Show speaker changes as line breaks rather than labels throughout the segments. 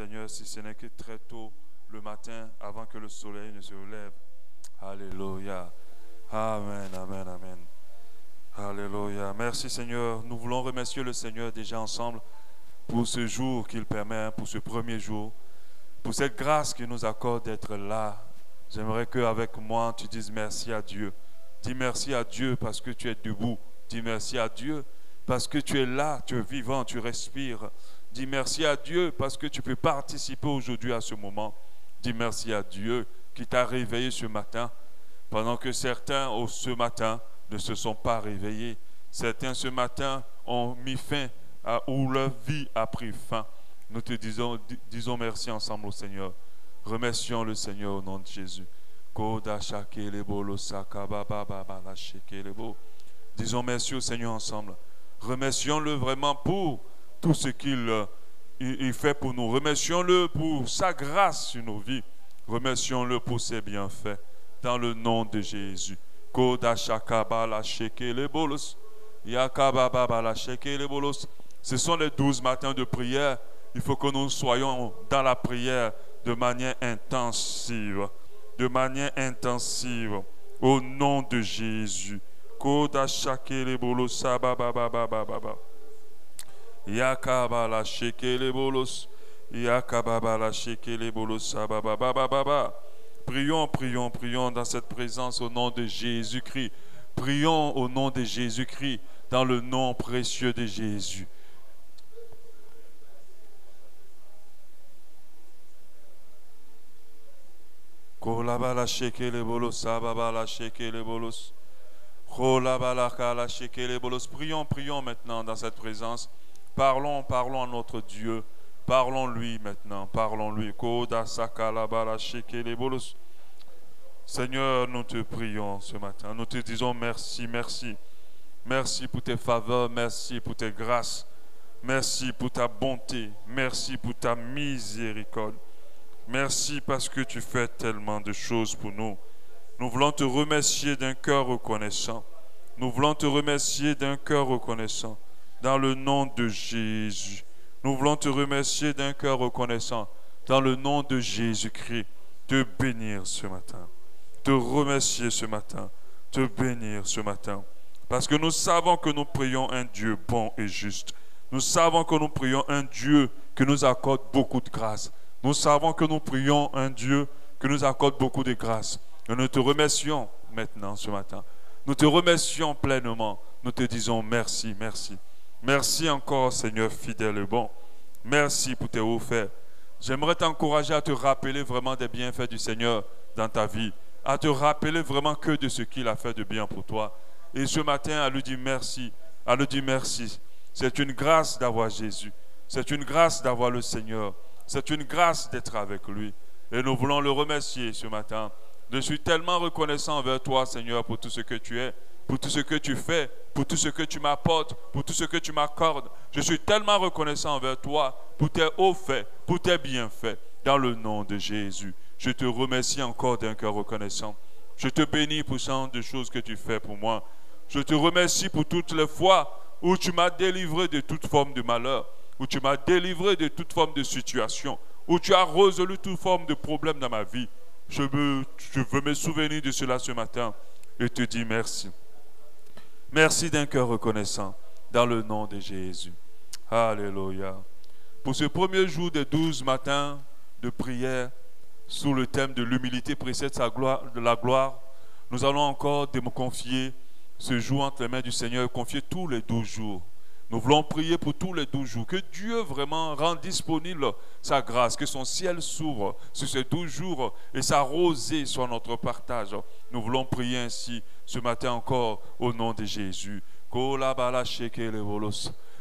Seigneur, si ce n'est que très tôt le matin, avant que le soleil ne se lève. Alléluia. Amen, amen, amen. Alléluia. Merci Seigneur. Nous voulons remercier le Seigneur déjà ensemble pour ce jour qu'il permet, pour ce premier jour, pour cette grâce qu'il nous accorde d'être là. J'aimerais qu'avec moi, tu dises merci à Dieu. Dis merci à Dieu parce que tu es debout. Dis merci à Dieu parce que tu es là, tu es vivant, tu respires. Dis merci à Dieu parce que tu peux participer aujourd'hui à ce moment. Dis merci à Dieu qui t'a réveillé ce matin, pendant que certains, ce matin, ne se sont pas réveillés. Certains, ce matin, ont mis fin où leur vie a pris fin. Nous te disons merci ensemble au Seigneur. Remercions le Seigneur au nom de Jésus. Disons merci au Seigneur ensemble. Remercions-le vraiment pour tout ce qu'il fait pour nous. Remercions-le pour sa grâce sur nos vies. Remercions-le pour ses bienfaits. Dans le nom de Jésus. Ce sont les 12 matins de prière. Il faut que nous soyons dans la prière de manière intensive. De manière intensive. Au nom de Jésus. Yakabala shekele bolos. Yakabala shekele bolos. Prions, prions, prions dans cette présence au nom de Jésus-Christ. Prions au nom de Jésus-Christ, dans le nom précieux de Jésus. Kolabala shekele bolos, ababala shekele bolos. Prions, prions maintenant dans cette présence. Parlons, parlons à notre Dieu. Parlons-lui maintenant, parlons-lui. Seigneur, nous te prions ce matin. Nous te disons merci, merci. Merci pour tes faveurs, merci pour tes grâces. Merci pour ta bonté, merci pour ta miséricorde. Merci parce que tu fais tellement de choses pour nous. Nous voulons te remercier d'un cœur reconnaissant. Nous voulons te remercier d'un cœur reconnaissant. Dans le nom de Jésus. Nous voulons te remercier d'un cœur reconnaissant. Dans le nom de Jésus-Christ. Te bénir ce matin. Te remercier ce matin. Te bénir ce matin. Parce que nous savons que nous prions un Dieu bon et juste. Nous savons que nous prions un Dieu qui nous accorde beaucoup de grâce. Nous savons que nous prions un Dieu qui nous accorde beaucoup de grâce. Et nous te remercions maintenant ce matin. Nous te remercions pleinement. Nous te disons merci, merci. Merci encore, Seigneur fidèle et bon. Merci pour tes hauts faits. J'aimerais t'encourager à te rappeler vraiment des bienfaits du Seigneur dans ta vie. À te rappeler vraiment que de ce qu'il a fait de bien pour toi. Et ce matin, à lui dire merci. À lui dire merci. C'est une grâce d'avoir Jésus. C'est une grâce d'avoir le Seigneur. C'est une grâce d'être avec lui. Et nous voulons le remercier ce matin. Je suis tellement reconnaissant envers toi, Seigneur, pour tout ce que tu es, pour tout ce que tu fais, pour tout ce que tu m'apportes, pour tout ce que tu m'accordes. Je suis tellement reconnaissant envers toi pour tes hauts faits, pour tes bienfaits. Dans le nom de Jésus, je te remercie encore d'un cœur reconnaissant. Je te bénis pour tant de choses que tu fais pour moi. Je te remercie pour toutes les fois où tu m'as délivré de toute forme de malheur, où tu m'as délivré de toute forme de situation, où tu as résolu toute forme de problème dans ma vie. Je veux me souvenir de cela ce matin et te dire merci. Merci d'un cœur reconnaissant dans le nom de Jésus. Alléluia. Pour ce premier jour des 12 matins de prière sous le thème de l'humilité précède de la gloire, nous allons encore me confier ce jour entre les mains du Seigneur et confier tous les 12 jours. Nous voulons prier pour tous les 12 jours. Que Dieu vraiment rende disponible sa grâce. Que son ciel s'ouvre sur ces 12 jours et sa rosée soit notre partage. Nous voulons prier ainsi ce matin encore au nom de Jésus.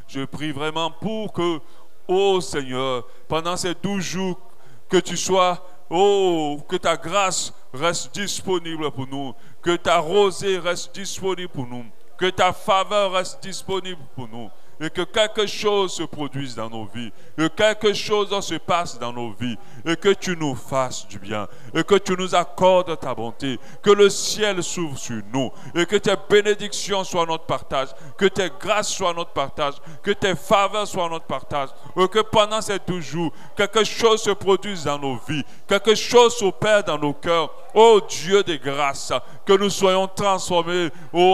Je prie vraiment pour que, oh Seigneur, pendant ces 12 jours, que tu sois, oh, que ta grâce reste disponible pour nous. Que ta rosée reste disponible pour nous. Que ta faveur reste disponible pour nous. et que quelque chose se produise dans nos vies, que quelque chose se passe dans nos vies, et que tu nous fasses du bien, et que tu nous accordes ta bonté, que le ciel s'ouvre sur nous, et que tes bénédictions soient notre partage, que tes grâces soient notre partage, que tes faveurs soient notre partage, et que pendant ces 12 jours, quelque chose se produise dans nos vies, quelque chose s'opère dans nos cœurs. Ô Dieu des grâces, que nous soyons transformés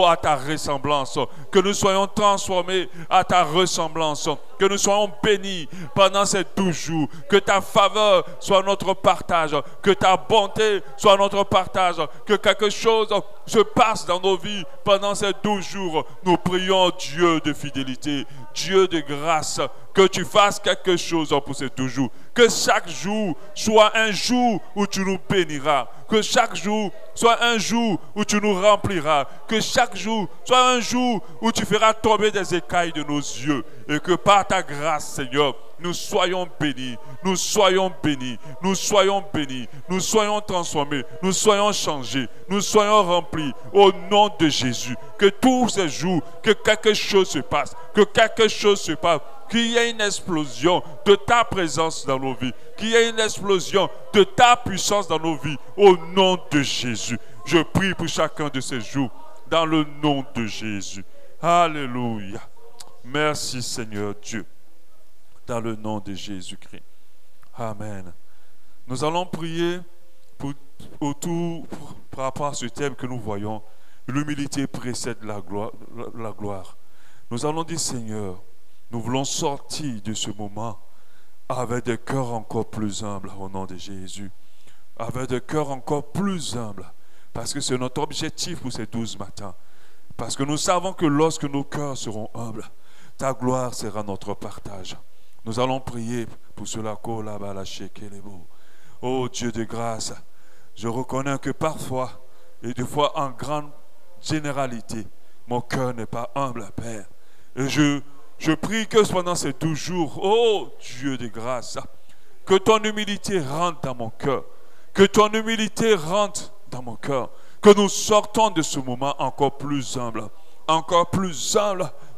à ta ressemblance, que nous soyons transformés à ta ressemblance, que nous soyons bénis pendant ces 12 jours, que ta faveur soit notre partage, que ta bonté soit notre partage, que quelque chose se passe dans nos vies pendant ces 12 jours. Nous prions Dieu de fidélité, Dieu de grâce, que tu fasses quelque chose pour ces 12 jours. Que chaque jour soit un jour où tu nous béniras. Que chaque jour soit un jour où tu nous rempliras. Que chaque jour soit un jour où tu feras tomber des écailles de nos yeux. Et que par ta grâce, Seigneur, nous soyons bénis, nous soyons bénis, nous soyons bénis, nous soyons transformés, nous soyons changés, nous soyons remplis au nom de Jésus. Que tous ces jours, que quelque chose se passe, que quelque chose se passe, qu'il y ait une explosion de ta présence dans nos vies, qu'il y ait une explosion de ta puissance dans nos vies au nom de Jésus. Je prie pour chacun de ces jours dans le nom de Jésus. Alléluia. Merci Seigneur Dieu. Dans le nom de Jésus-Christ. Amen. Nous allons prier par rapport à ce thème que nous voyons. L'humilité précède la gloire. Nous allons dire, Seigneur, nous voulons sortir de ce moment avec des cœurs encore plus humbles au nom de Jésus. Avec des cœurs encore plus humbles. Parce que c'est notre objectif pour ces 12 matins. Parce que nous savons que lorsque nos cœurs seront humbles, ta gloire sera notre partage. Nous allons prier pour cela. Oh Dieu de grâce, je reconnais que parfois, et des fois en grande généralité, mon cœur n'est pas humble, Père. Et je prie que pendant ces 12 jours, oh Dieu de grâce, que ton humilité rentre dans mon cœur. Que ton humilité rentre dans mon cœur. Que nous sortons de ce moment encore plus humble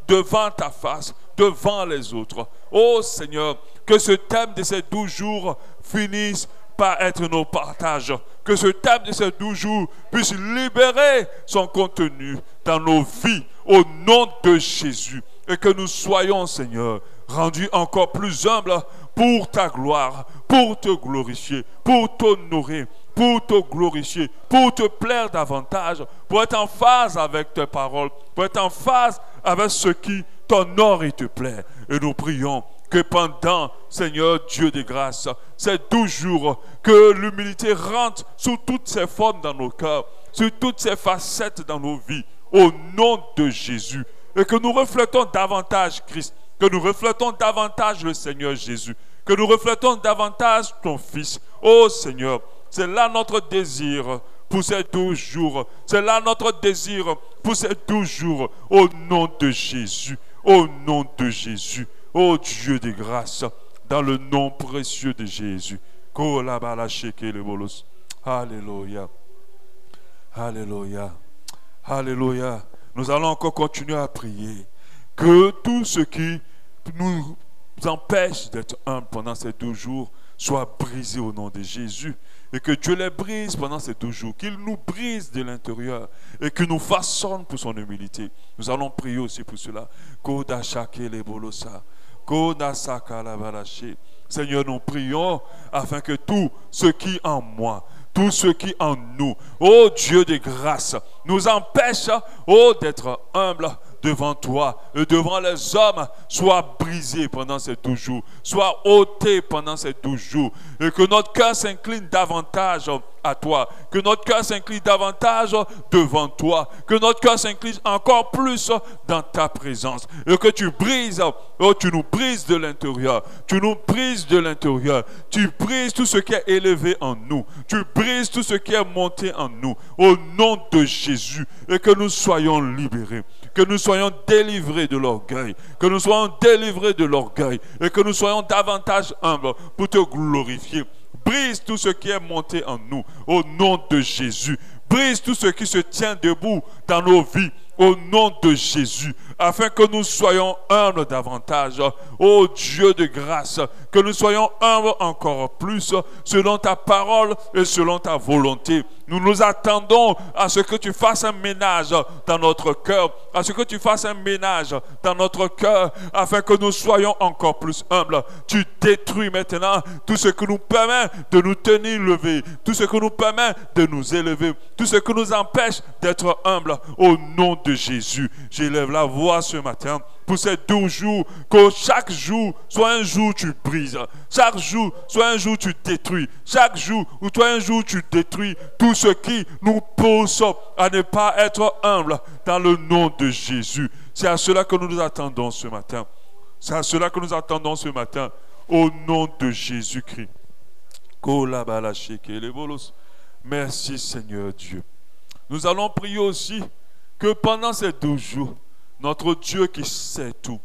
devant ta face, devant les autres. Oh Seigneur, que ce thème de ces 12 jours finisse par être nos partages. Que ce thème de ces 12 jours puisse libérer son contenu dans nos vies au nom de Jésus. Et que nous soyons, Seigneur, rendus encore plus humbles pour ta gloire, pour te glorifier, pour t'honorer, pour te glorifier, pour te plaire davantage, pour être en phase avec tes paroles, pour être en phase avec ce qui t'honore et te plaît. Et nous prions que pendant, Seigneur Dieu de grâce, ces 12 jours, que l'humilité rentre sous toutes ses formes dans nos cœurs, sous toutes ses facettes dans nos vies, au nom de Jésus. Et que nous reflétons davantage Christ, que nous reflétons davantage le Seigneur Jésus, que nous reflétons davantage ton Fils. Oh Seigneur, c'est là notre désir pour ces 12 jours. C'est là notre désir pour ces 12 jours. Au nom de Jésus. Au nom de Jésus. Oh Dieu de grâce. Dans le nom précieux de Jésus. Alléluia. Alléluia. Alléluia. Nous allons encore continuer à prier. Que tout ce qui nous empêche d'être humbles pendant ces 12 jours soit brisé au nom de Jésus. Et que Dieu les brise pendant ces 12 jours, qu'il nous brise de l'intérieur et qu'il nous façonne pour son humilité. Nous allons prier aussi pour cela. Seigneur, nous prions afin que tout ce qui en moi, tout ce qui en nous, ô Dieu de grâce, nous empêche, d'être humble devant toi et devant les hommes, soit brisé pendant ces 12 jours, soit ôté pendant ces 12 jours, et que notre cœur s'incline davantage à toi, que notre cœur s'incline davantage devant toi, que notre cœur s'incline encore plus dans ta présence, et que tu brises, tu nous brises de l'intérieur, tu nous brises de l'intérieur, tu brises tout ce qui est élevé en nous, tu brises tout ce qui est monté en nous, au nom de Jésus, et que nous soyons libérés, que nous soyons délivrés de l'orgueil, que nous soyons délivrés de l'orgueil, et que nous soyons davantage humbles pour te glorifier. Brise tout ce qui est monté en nous, au nom de Jésus. Brise tout ce qui se tient debout dans nos vies, au nom de Jésus, afin que nous soyons humbles davantage. Ô Dieu de grâce, que nous soyons humbles encore plus selon ta parole et selon ta volonté. Nous nous attendons à ce que tu fasses un ménage dans notre cœur, à ce que tu fasses un ménage dans notre cœur, afin que nous soyons encore plus humbles. Tu détruis maintenant tout ce qui nous permet de nous tenir levés, tout ce qui nous permet de nous élever, tout ce qui nous empêche d'être humbles. Au nom de Jésus, j'élève la voix ce matin pour ces 12 jours, que chaque jour soit un jour où tu brises, chaque jour soit un jour où tu détruis, chaque jour où toi un jour tu détruis tout ce qui nous pousse à ne pas être humbles dans le nom de Jésus. C'est à cela que nous nous attendons ce matin. C'est à cela que nous attendons ce matin, au nom de Jésus-Christ. Merci Seigneur Dieu. Nous allons prier aussi que pendant ces 12 jours, notre Dieu qui sait tout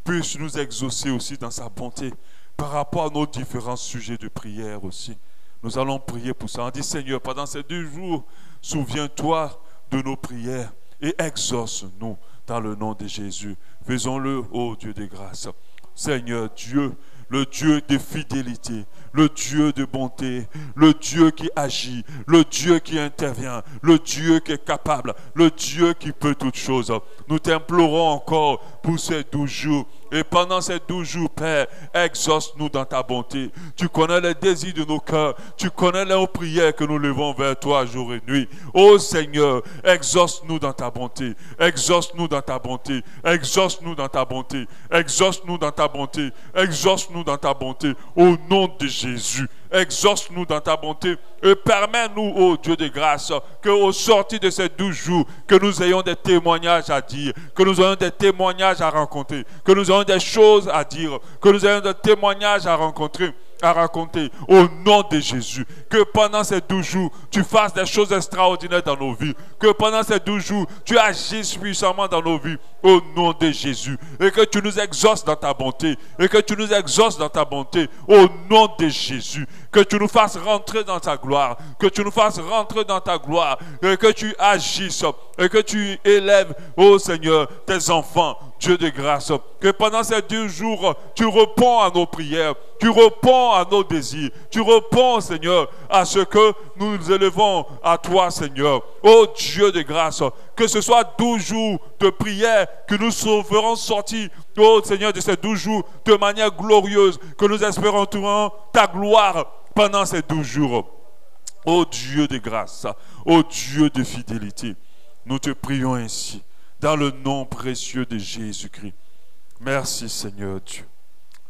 puisse nous exaucer aussi dans sa bonté par rapport à nos différents sujets de prière aussi. Nous allons prier pour ça. On dit Seigneur, pendant ces 2 jours, souviens-toi de nos prières et exauce-nous dans le nom de Jésus. Faisons-le, ô Dieu de grâce. Seigneur Dieu, le Dieu de fidélité, le Dieu de bonté, le Dieu qui agit, le Dieu qui intervient, le Dieu qui est capable, le Dieu qui peut toutes choses. Nous t'implorons encore pour ces 12 jours. Et pendant ces 12 jours, Père, exauce-nous dans ta bonté. Tu connais les désirs de nos cœurs. Tu connais les prières que nous levons vers toi jour et nuit. Ô Seigneur, exauce-nous dans ta bonté. Exauce-nous dans ta bonté. Exauce-nous dans ta bonté. Exauce-nous dans ta bonté. Exauce-nous dans ta bonté. Au nom de Jésus, exauce-nous dans ta bonté et permets-nous, ô Dieu de grâce, qu'au sortir de ces 12 jours, que nous ayons des témoignages à dire, que nous ayons des témoignages à rencontrer, que nous ayons des choses à dire, que nous ayons des témoignages à rencontrer, à raconter au nom de Jésus. Que pendant ces 12 jours, tu fasses des choses extraordinaires dans nos vies. Que pendant ces 12 jours, tu agisses puissamment dans nos vies au nom de Jésus. Et que tu nous exauces dans ta bonté. Et que tu nous exauces dans ta bonté au nom de Jésus. Que tu nous fasses rentrer dans ta gloire. Que tu nous fasses rentrer dans ta gloire. Et que tu agisses. Et que tu élèves, ô Seigneur, tes enfants. Dieu de grâce, que pendant ces 2 jours, tu réponds à nos prières, tu réponds à nos désirs, tu réponds, Seigneur, à ce que nous nous élevons à toi, Seigneur. Ô Dieu de grâce, que ce soit 12 jours de prière que nous ferons sortir, ô Seigneur, de ces 12 jours de manière glorieuse, que nous espérons ta gloire pendant ces 12 jours. Ô Dieu de grâce, ô Dieu de fidélité, nous te prions ainsi. Dans le nom précieux de Jésus-Christ. Merci Seigneur Dieu.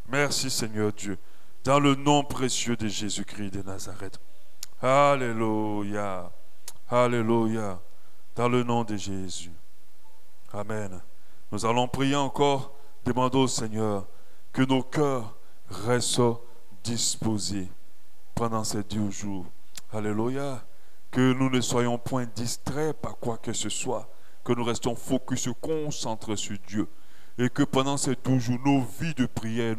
Merci Seigneur Dieu. Dans le nom précieux de Jésus-Christ de Nazareth. Alléluia. Alléluia. Dans le nom de Jésus. Amen. Nous allons prier encore. Demandons au Seigneur que nos cœurs restent disposés pendant ces 12 jours. Alléluia. Que nous ne soyons point distraits par quoi que ce soit. Que nous restons focus, concentrés sur Dieu. Et que pendant ces 12 jours, nos vies de prière,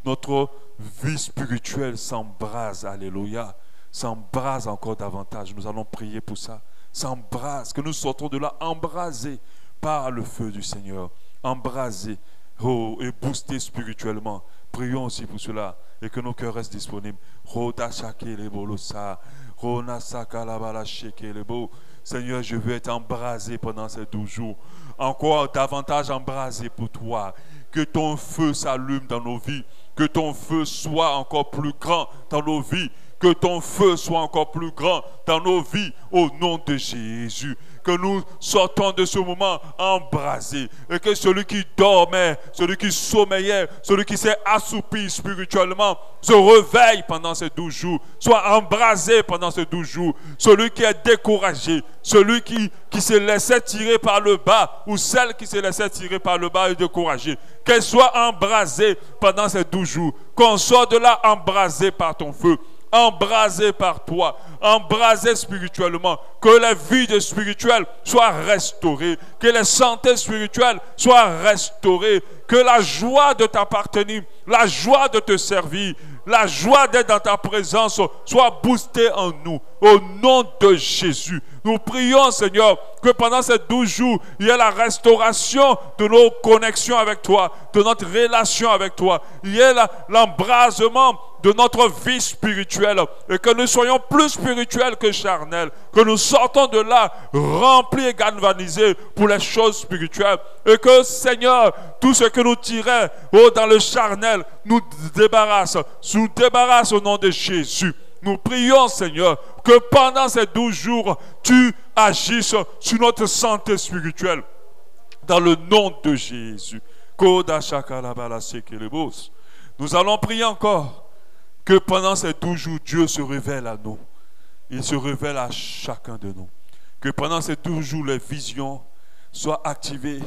notre vie spirituelle s'embrase. Alléluia. S'embrase encore davantage. Nous allons prier pour ça. S'embrase. Que nous sortons de là embrasés par le feu du Seigneur. Embrasés. Oh, et boostés spirituellement. Prions aussi pour cela. Et que nos cœurs restent disponibles. Seigneur, je veux être embrasé pendant ces 12 jours. Encore davantage embrasé pour toi. Que ton feu s'allume dans nos vies. Que ton feu soit encore plus grand dans nos vies. Que ton feu soit encore plus grand dans nos vies au nom de Jésus. Que nous sortons de ce moment embrasés. Et que celui qui dormait, celui qui sommeillait, celui qui s'est assoupi spirituellement, se réveille pendant ces 12 jours. Soit embrasé pendant ces 12 jours. Celui qui est découragé, celui qui se laissait tirer par le bas, ou celle qui se laissait tirer par le bas et découragée, qu'elle soit embrasée pendant ces 12 jours. Qu'on sorte de là embrasé par ton feu. Embrasé par toi, embrasé spirituellement, que les vies spirituelles soient restaurées, que les santé spirituelles soient restaurées, que la joie de t'appartenir, la joie de te servir, la joie d'être dans ta présence soit boostée en nous. Au nom de Jésus, nous prions, Seigneur, que pendant ces 12 jours, il y ait la restauration de nos connexions avec toi, de notre relation avec toi. Il y ait l'embrasement de notre vie spirituelle et que nous soyons plus spirituels que charnels, que nous sortons de là remplis et galvanisés pour les choses spirituelles et que, Seigneur, tout ce que nous tirait dans le charnel nous débarrasse au nom de Jésus. Nous prions, Seigneur, que pendant ces 12 jours, tu agisses sur notre santé spirituelle. Dans le nom de Jésus. Nous allons prier encore que pendant ces 12 jours, Dieu se révèle à nous. Il se révèle à chacun de nous. Que pendant ces 12 jours, les visions soient activées.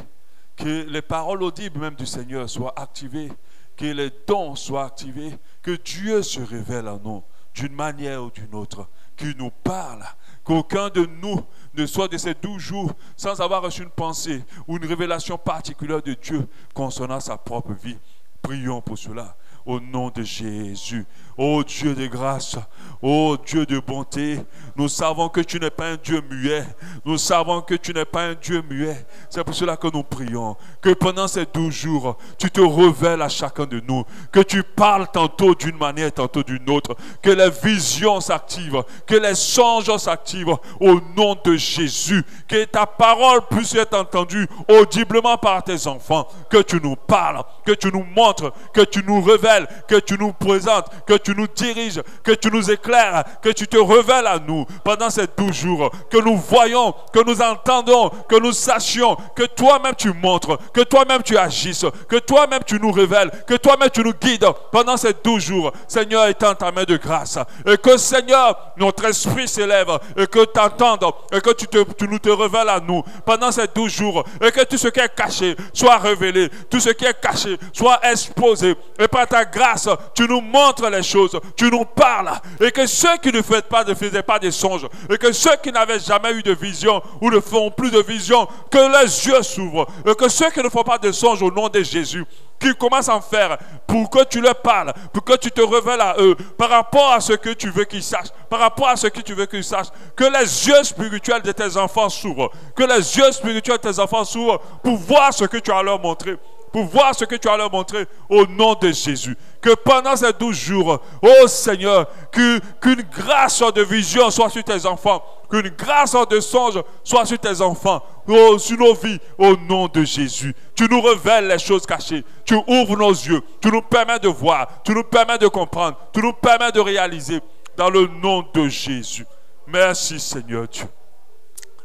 Que les paroles audibles même du Seigneur soient activées. Que les dons soient activés. Que Dieu se révèle à nous d'une manière ou d'une autre. Qu'il nous parle. Qu'aucun de nous ne soit de ces 12 jours sans avoir reçu une pensée ou une révélation particulière de Dieu concernant sa propre vie. Prions pour cela. Au nom de Jésus. Ô Dieu de grâce, ô Dieu de bonté, nous savons que tu n'es pas un Dieu muet. Nous savons que tu n'es pas un Dieu muet. C'est pour cela que nous prions. Que pendant ces 12 jours, tu te révèles à chacun de nous. Que tu parles tantôt d'une manière, tantôt d'une autre. Que les visions s'activent. Que les songes s'activent. Au nom de Jésus. Que ta parole puisse être entendue audiblement par tes enfants. Que tu nous parles. Que tu nous montres. Que tu nous révèles. Que tu nous présentes, que tu nous diriges, que tu nous éclaires, que tu te révèles à nous pendant ces 12 jours, que nous voyons, que nous entendons, que nous sachions, que toi-même tu montres, que toi-même tu agisses, que toi-même tu nous révèles, que toi-même tu nous guides pendant ces 12 jours. Seigneur, étends ta main de grâce et que, Seigneur, notre esprit s'élève et que tu entendes et que tu nous te révèles à nous pendant ces 12 jours et que tout ce qui est caché soit révélé, tout ce qui est caché soit exposé et par ta grâce, tu nous montres les choses, tu nous parles, et que ceux qui ne faisaient pas des songes, et que ceux qui n'avaient jamais eu de vision ou ne feront plus de vision, que les yeux s'ouvrent, et que ceux qui ne font pas de songes au nom de Jésus, qui commencent à en faire pour que tu leur parles, pour que tu te révèles à eux, par rapport à ce que tu veux qu'ils sachent, par rapport à ce que tu veux qu'ils sachent, que les yeux spirituels de tes enfants s'ouvrent, que les yeux spirituels de tes enfants s'ouvrent pour voir ce que tu as à leur montrer. Pour voir ce que tu as leur montré au nom de Jésus. Que pendant ces 12 jours, oh Seigneur, qu'une grâce de vision soit sur tes enfants, qu'une grâce de songe soit sur tes enfants, oh, sur nos vies, au nom de Jésus. Tu nous révèles les choses cachées, tu ouvres nos yeux, tu nous permets de voir, tu nous permets de comprendre, tu nous permets de réaliser, dans le nom de Jésus. Merci Seigneur Dieu.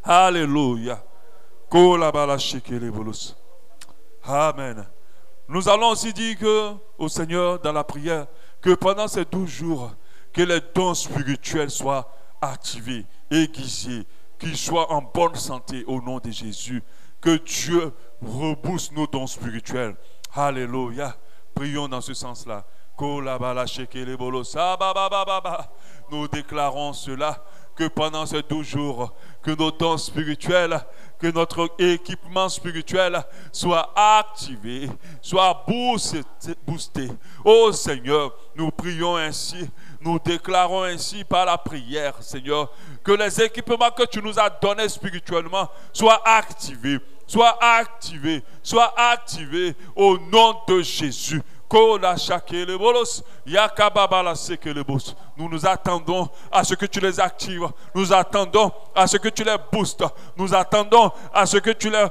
Alléluia. Amen. Nous allons aussi dire au Seigneur dans la prière que pendant ces 12 jours, que les dons spirituels soient activés, aiguisés, qu'ils soient en bonne santé au nom de Jésus. Que Dieu rebooste nos dons spirituels. Alléluia. Prions dans ce sens-là. Nous déclarons cela, que pendant ces 12 jours, que nos dons spirituels, que notre équipement spirituel soit activé, soit boosté. Oh Seigneur, nous prions ainsi, nous déclarons ainsi par la prière, Seigneur, que les équipements que tu nous as donnés spirituellement soient activés, au nom de Jésus. Nous nous attendons à ce que tu les actives. Nous attendons à ce que tu les boostes. Nous attendons à ce que tu les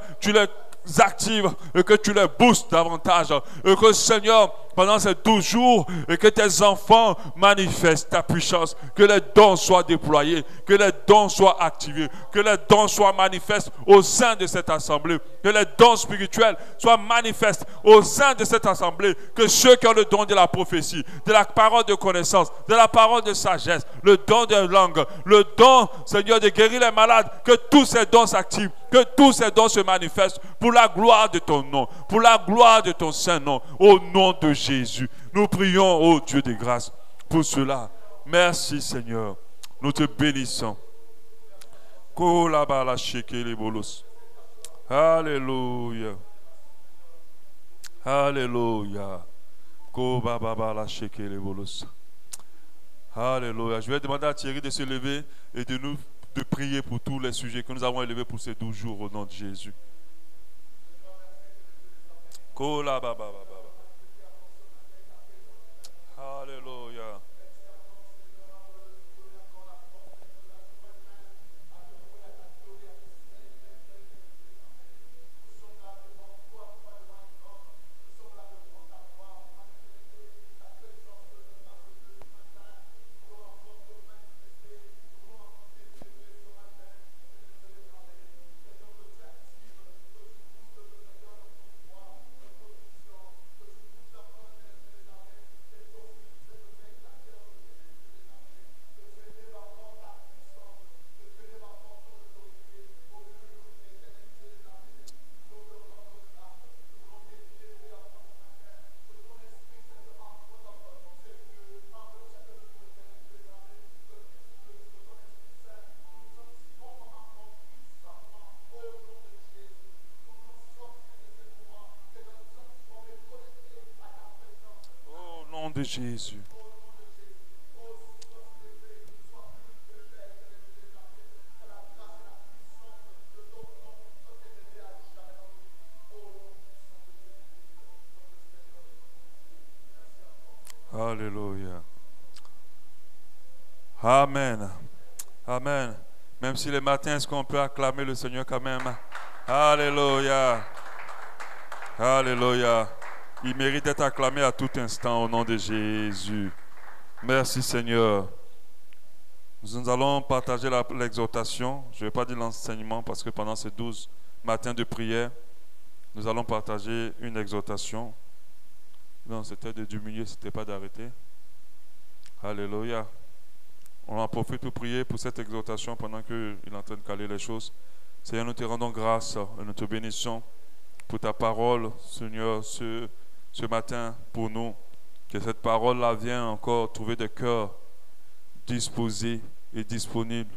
actives et que tu les boostes davantage. Et que Seigneur, pendant ces 12 jours, et que tes enfants manifestent ta puissance, que les dons soient déployés, que les dons soient activés, que les dons soient manifestes au sein de cette assemblée, que les dons spirituels soient manifestes au sein de cette assemblée, que ceux qui ont le don de la prophétie, de la parole de connaissance, de la parole de sagesse, le don de langue, le don, Seigneur, de guérir les malades, que tous ces dons s'activent, que tous ces dons se manifestent pour la gloire de ton nom, pour la gloire de ton saint nom, au nom de Jésus. Nous prions, ô Dieu de grâce, pour cela. Merci Seigneur. Nous te bénissons. Alléluia. Alléluia. Alléluia. Je vais demander à Thierry de se lever et de prier pour tous les sujets que nous avons élevés pour ces 12 jours au nom de Jésus. Kola baba baba. Alléluia. Au nom de Jésus. Alléluia. Amen. Amen. Même si le matin, est-ce qu'on peut acclamer le Seigneur quand même? Alléluia. Alléluia. Il mérite d'être acclamé à tout instant au nom de Jésus. Merci Seigneur. Nous allons partager l'exhortation. Je ne vais pas dire l'enseignement parce que pendant ces 12 matins de prière, nous allons partager une exhortation. Non, c'était de diminuer, ce n'était pas d'arrêter. Alléluia. On en profite pour prier pour cette exhortation pendant qu'il est en train de caler les choses. Seigneur, nous te rendons grâce et nous te bénissons pour ta parole, Seigneur, ce matin pour nous. Que cette parole-là vienne encore trouver des cœurs disposés et disponibles.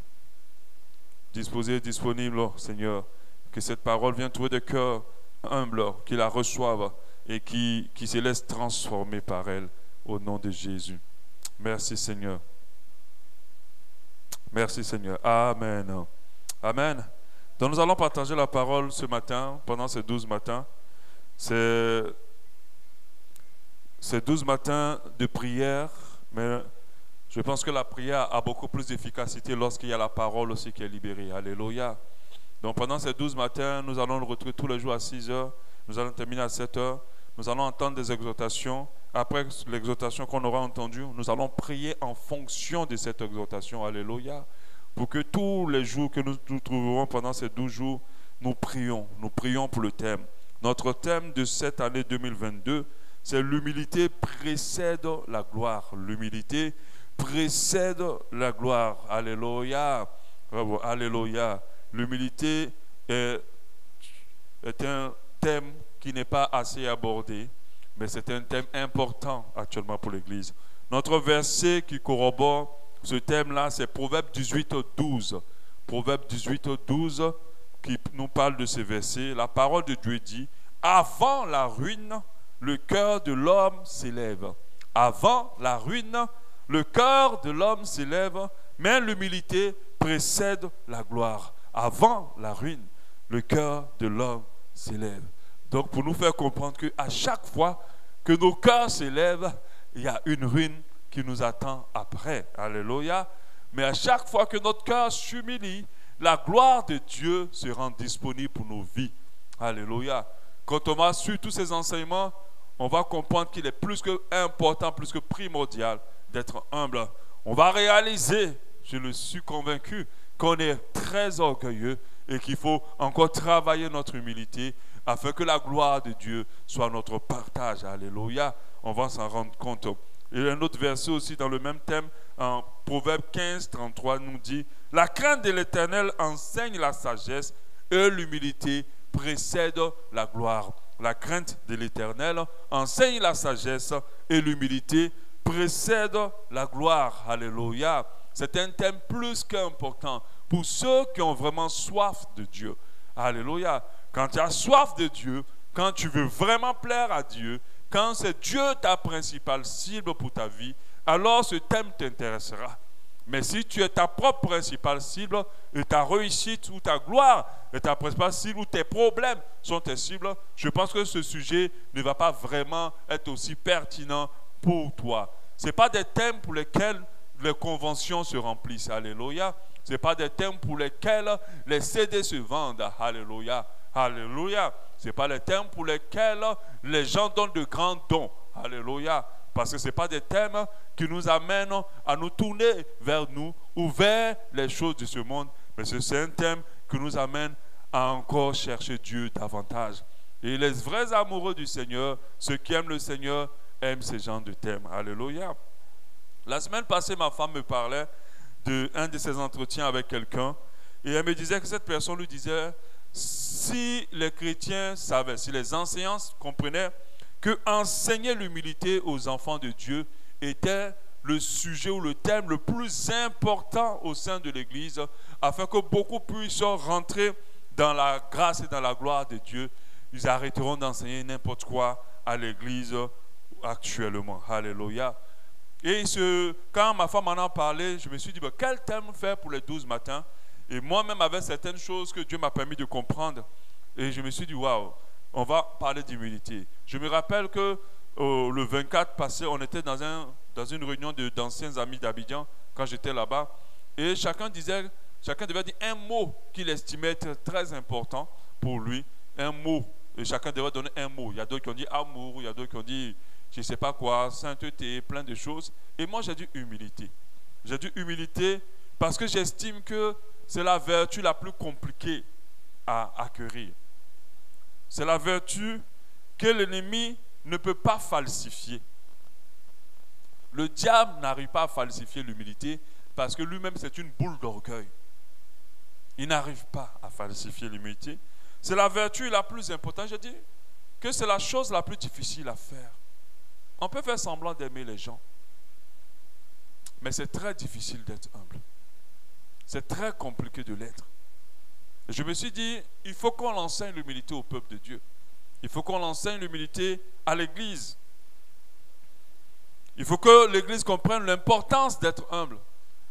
Disposés et disponibles, Seigneur. Que cette parole vienne trouver des cœurs humbles, qui la reçoivent et qui se laissent transformer par elle au nom de Jésus. Merci Seigneur. Merci Seigneur. Amen. Amen. Donc nous allons partager la parole ce matin, pendant ces 12 matins. Ces 12 matins de prière, mais je pense que la prière a beaucoup plus d'efficacité lorsqu'il y a la parole aussi qui est libérée. Alléluia. Donc pendant ces 12 matins, nous allons le retrouver tous les jours à 6 heures. Nous allons terminer à 7 heures. Nous allons entendre des exhortations. Après l'exhortation qu'on aura entendue, nous allons prier en fonction de cette exhortation. Alléluia. Pour que tous les jours que nous nous trouverons pendant ces 12 jours, nous prions. Nous prions pour le thème. Notre thème de cette année 2022, c'est l'humilité précède la gloire. L'humilité précède la gloire. Alléluia. Bravo. Alléluia. L'humilité est un thème qui n'est pas assez abordé, mais c'est un thème important actuellement pour l'Église. Notre verset qui corrobore ce thème-là, c'est Proverbe 18:12. Proverbe 18:12 qui nous parle de ce verset. La parole de Dieu dit, « Avant la ruine, le cœur de l'homme s'élève. » Avant la ruine, le cœur de l'homme s'élève, mais l'humilité précède la gloire. Avant la ruine, le cœur de l'homme s'élève. Donc, pour nous faire comprendre qu'à chaque fois que nos cœurs s'élèvent, il y a une ruine qui nous attend après. Alléluia. Mais à chaque fois que notre cœur s'humilie, la gloire de Dieu se rend disponible pour nos vies. Alléluia. Quand on va suivre tous ces enseignements, on va comprendre qu'il est plus que important, plus que primordial d'être humble. On va réaliser, je le suis convaincu, qu'on est très orgueilleux et qu'il faut encore travailler notre humilité afin que la gloire de Dieu soit notre partage. Alléluia. On va s'en rendre compte. Il y a un autre verset aussi dans le même thème, en Proverbe 15:33 nous dit, « La crainte de l'Éternel enseigne la sagesse et l'humilité précède la gloire. » La crainte de l'Éternel enseigne la sagesse et l'humilité précède la gloire. Alléluia. C'est un thème plus qu'important pour ceux qui ont vraiment soif de Dieu. Alléluia. Quand tu as soif de Dieu, quand tu veux vraiment plaire à Dieu, quand c'est Dieu ta principale cible pour ta vie, alors ce thème t'intéressera. Mais si tu es ta propre principale cible et ta réussite ou ta gloire est ta principale cible ou tes problèmes sont tes cibles, je pense que ce sujet ne va pas vraiment être aussi pertinent pour toi. Ce n'est pas des thèmes pour lesquels les conventions se remplissent. Alléluia. Ce n'est pas des thèmes pour lesquels les CD se vendent. Alléluia. Alléluia. Ce n'est pas les thèmes pour lesquels les gens donnent de grands dons. Alléluia. Parce que ce n'est pas des thèmes qui nous amènent à nous tourner vers nous ou vers les choses de ce monde. Mais c'est un thème qui nous amène à encore chercher Dieu davantage. Et les vrais amoureux du Seigneur, ceux qui aiment le Seigneur, aiment ce genre de thèmes. Alléluia. La semaine passée, ma femme me parlait d'un de ses entretiens avec quelqu'un. Et elle me disait que cette personne lui disait, si les chrétiens savaient, si les enseignants comprenaient que enseigner l'humilité aux enfants de Dieu était le sujet ou le thème le plus important au sein de l'Église, afin que beaucoup puissent rentrer dans la grâce et dans la gloire de Dieu, ils arrêteront d'enseigner n'importe quoi à l'Église actuellement. Alléluia. Et quand ma femme en a parlé, je me suis dit, quel thème faire pour les 12 matins? Et moi-même, avec certaines choses que Dieu m'a permis de comprendre, et je me suis dit, waouh, on va parler d'humilité. Je me rappelle que le 24 passé, on était dans une réunion d'anciens amis d'Abidjan, quand j'étais là-bas, et chacun devait dire un mot qu'il estimait être très important pour lui, un mot, et chacun devait donner un mot. Il y a d'autres qui ont dit amour, il y a d'autres qui ont dit je ne sais pas quoi, sainteté, plein de choses. Et moi, j'ai dit humilité. J'ai dit humilité parce que j'estime que c'est la vertu la plus compliquée à acquérir. C'est la vertu que l'ennemi ne peut pas falsifier. Le diable n'arrive pas à falsifier l'humilité parce que lui-même, c'est une boule d'orgueil. Il n'arrive pas à falsifier l'humilité. C'est la vertu la plus importante. Je dis que c'est la chose la plus difficile à faire. On peut faire semblant d'aimer les gens, mais c'est très difficile d'être humble. C'est très compliqué de l'être. Et je me suis dit, il faut qu'on enseigne l'humilité au peuple de Dieu. Il faut qu'on enseigne l'humilité à l'Église. Il faut que l'Église comprenne l'importance d'être humble.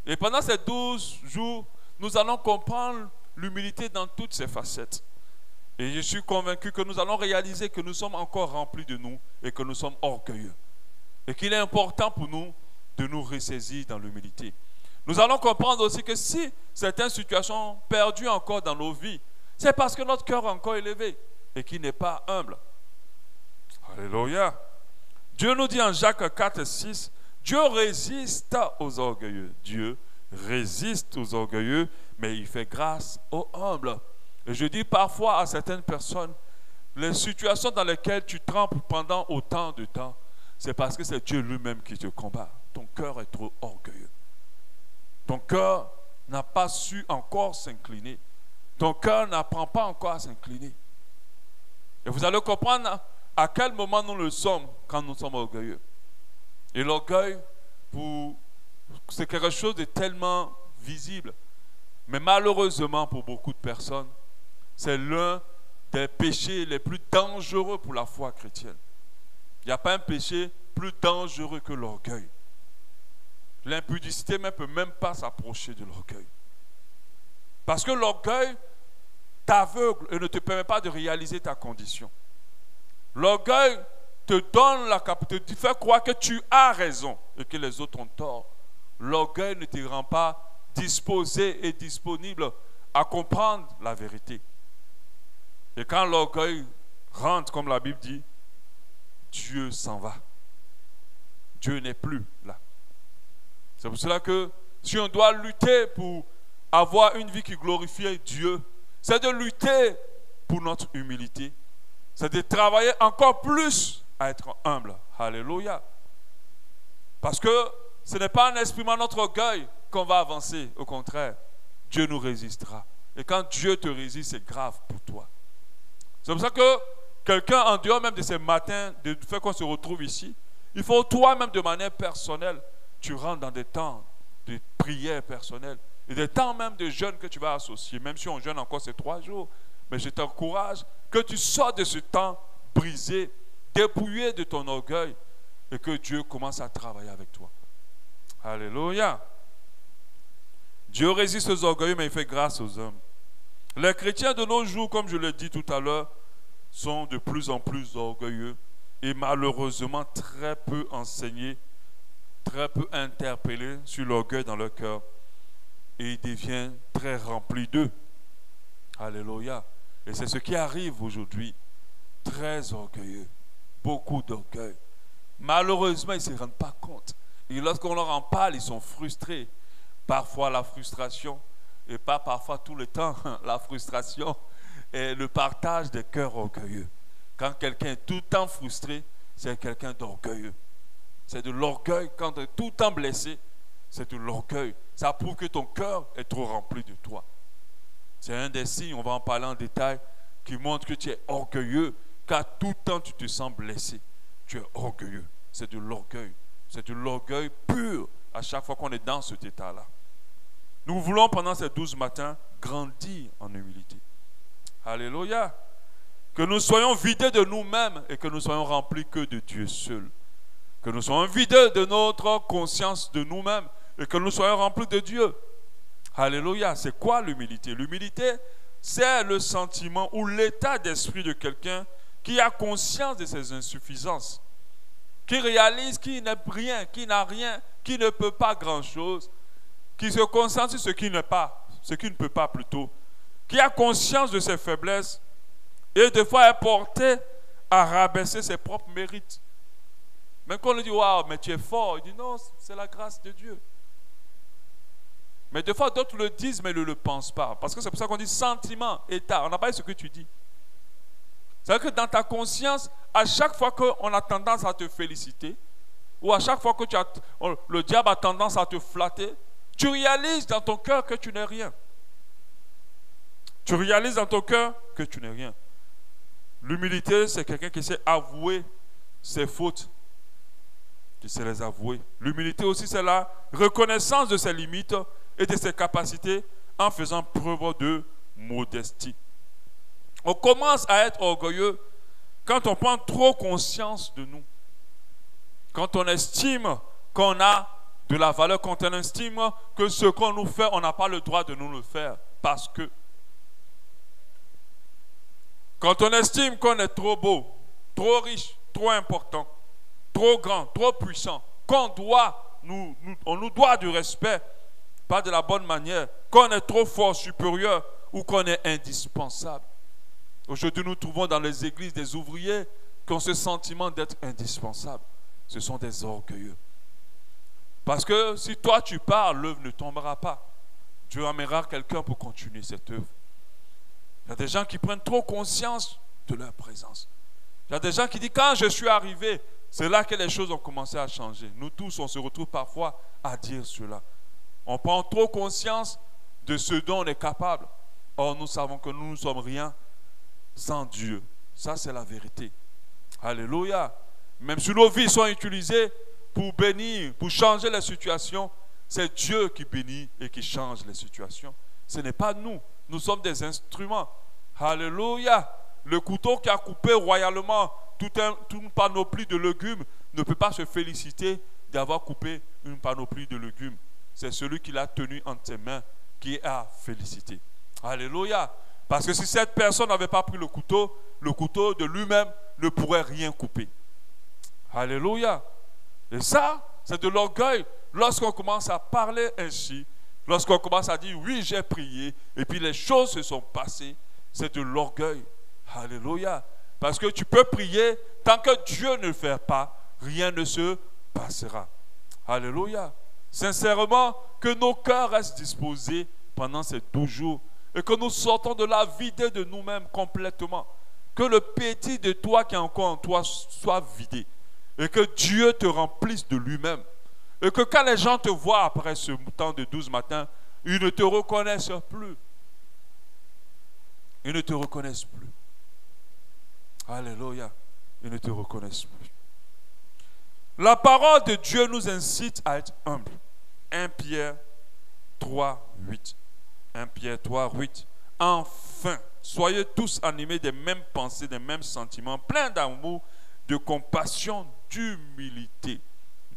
Et pendant ces 12 jours, nous allons comprendre l'humilité dans toutes ses facettes. Et je suis convaincu que nous allons réaliser que nous sommes encore remplis de nous et que nous sommes orgueilleux. Et qu'il est important pour nous de nous ressaisir dans l'humilité. Nous allons comprendre aussi que si certaines situations perdues encore dans nos vies, c'est parce que notre cœur est encore élevé et qu'il n'est pas humble. Alléluia. Dieu nous dit en Jacques 4, 6, Dieu résiste aux orgueilleux. Dieu résiste aux orgueilleux, mais il fait grâce aux humbles. Et je dis parfois à certaines personnes, les situations dans lesquelles tu trempes pendant autant de temps, c'est parce que c'est Dieu lui-même qui te combat. Ton cœur est trop orgueilleux. Ton cœur n'a pas su encore s'incliner. Ton cœur n'apprend pas encore à s'incliner. Et vous allez comprendre à quel moment nous le sommes quand nous sommes orgueilleux. Et l'orgueil, c'est quelque chose de tellement visible. Mais malheureusement pour beaucoup de personnes, c'est l'un des péchés les plus dangereux pour la foi chrétienne. Il n'y a pas un péché plus dangereux que l'orgueil. L'impudicité ne peut même pas s'approcher de l'orgueil. Parce que l'orgueil t'aveugle et ne te permet pas de réaliser ta condition. L'orgueil te donne la capacité, te fait croire que tu as raison et que les autres ont tort. L'orgueil ne te rend pas disposé et disponible à comprendre la vérité. Et quand l'orgueil rentre, comme la Bible dit, Dieu s'en va. Dieu n'est plus là. C'est pour cela que si on doit lutter pour avoir une vie qui glorifie Dieu, c'est de lutter pour notre humilité. C'est de travailler encore plus à être humble. Alléluia. Parce que ce n'est pas en exprimant notre orgueil qu'on va avancer. Au contraire, Dieu nous résistera. Et quand Dieu te résiste, c'est grave pour toi. C'est pour ça que quelqu'un, en dehors même de ces matins, du fait qu'on se retrouve ici, il faut toi-même de manière personnelle, tu rentres dans des temps de prière personnelle et des temps même de jeûne que tu vas associer. Même si on jeûne encore ces 3 jours, mais je t'encourage que tu sors de ce temps brisé, dépouillé de ton orgueil et que Dieu commence à travailler avec toi. Alléluia. Dieu résiste aux orgueilleux, mais il fait grâce aux hommes. Les chrétiens de nos jours, comme je l'ai dit tout à l'heure, sont de plus en plus orgueilleux et malheureusement très peu enseignés, très peu interpellés sur l'orgueil dans leur cœur. Et ils deviennent très remplis d'eux. Alléluia. Et c'est ce qui arrive aujourd'hui. Très orgueilleux. Beaucoup d'orgueil. Malheureusement, ils ne se rendent pas compte. Et lorsqu'on leur en parle, ils sont frustrés. Parfois la frustration, et pas parfois tout le temps, la frustration et le partage des cœurs orgueilleux. Quand quelqu'un est tout le temps frustré, c'est quelqu'un d'orgueilleux. C'est de l'orgueil. Quand tu es tout le temps blessé, c'est de l'orgueil. Ça prouve que ton cœur est trop rempli de toi. C'est un des signes, on va en parler en détail, qui montre que tu es orgueilleux, car tout le temps tu te sens blessé. Tu es orgueilleux. C'est de l'orgueil. C'est de l'orgueil pur à chaque fois qu'on est dans cet état-là. Nous voulons pendant ces 12 matins grandir en humilité. Alléluia. Que nous soyons vidés de nous-mêmes et que nous soyons remplis que de Dieu seul. Que nous soyons vidés de notre conscience de nous-mêmes et que nous soyons remplis de Dieu. Alléluia. C'est quoi l'humilité? L'humilité, c'est le sentiment ou l'état d'esprit de quelqu'un qui a conscience de ses insuffisances, qui réalise qu'il n'est rien, qui n'a rien, qui ne peut pas grand-chose, qui se concentre sur ce qui n'est pas, ce qui ne peut pas plutôt, qui a conscience de ses faiblesses et des fois est porté à rabaisser ses propres mérites. Même quand on lui dit, waouh, mais tu es fort, il dit non, c'est la grâce de Dieu. Mais des fois, d'autres le disent, mais ils ne le pensent pas. Parce que c'est pour ça qu'on dit sentiment, état. On n'a pas eu ce que tu dis. C'est-à-dire que dans ta conscience, à chaque fois qu'on a tendance à te féliciter, ou à chaque fois que le diable a tendance à te flatter, tu réalises dans ton cœur que tu n'es rien. Tu réalises dans ton cœur que tu n'es rien. L'humilité, c'est quelqu'un qui sait avouer ses fautes, qui sait les avouer. L'humilité aussi, c'est la reconnaissance de ses limites et de ses capacités en faisant preuve de modestie. On commence à être orgueilleux quand on prend trop conscience de nous. Quand on estime qu'on a de la valeur, quand on estime que ce qu'on nous fait, on n'a pas le droit de nous le faire. Parce que quand on estime qu'on est trop beau, trop riche, trop important, trop grand, trop puissant, qu'on on nous doit du respect, pas de la bonne manière, qu'on est trop fort, supérieur ou qu'on est indispensable. Aujourd'hui, nous trouvons dans les églises des ouvriers qui ont ce sentiment d'être indispensables. Ce sont des orgueilleux. Parce que si toi tu pars, l'œuvre ne tombera pas. Dieu amènera quelqu'un pour continuer cette œuvre. Il y a des gens qui prennent trop conscience de leur présence. Il y a des gens qui disent, quand je suis arrivé, c'est là que les choses ont commencé à changer. Nous tous, on se retrouve parfois à dire cela. On prend trop conscience de ce dont on est capable. Or, nous savons que nous ne sommes rien sans Dieu. Ça, c'est la vérité. Alléluia. Même si nos vies sont utilisées pour bénir, pour changer les situations, c'est Dieu qui bénit et qui change les situations. Ce n'est pas nous. Nous sommes des instruments. Alléluia. Le couteau qui a coupé royalement toute une panoplie de légumes ne peut pas se féliciter d'avoir coupé une panoplie de légumes. C'est celui qui l'a tenu entre ses mains qui a félicité. Alléluia. Parce que si cette personne n'avait pas pris le couteau de lui-même ne pourrait rien couper. Alléluia. Et ça, c'est de l'orgueil. Lorsqu'on commence à parler ainsi, lorsqu'on commence à dire oui, j'ai prié, et puis les choses se sont passées, c'est de l'orgueil. Alléluia. Parce que tu peux prier, tant que Dieu ne le fait pas, rien ne se passera. Alléluia. Sincèrement, que nos cœurs restent disposés pendant ces 12 jours et que nous sortons de la vidée de nous-mêmes complètement. Que le petit de toi qui est encore en toi soit vidé et que Dieu te remplisse de lui-même. Et que quand les gens te voient après ce temps de 12 matins, ils ne te reconnaissent plus. Ils ne te reconnaissent plus. Alléluia. Ils ne te reconnaissent plus. La parole de Dieu nous incite à être humbles. 1 Pierre 3, 8. 1 Pierre 3, 8. Enfin, soyez tous animés des mêmes pensées, des mêmes sentiments, pleins d'amour, de compassion, d'humilité.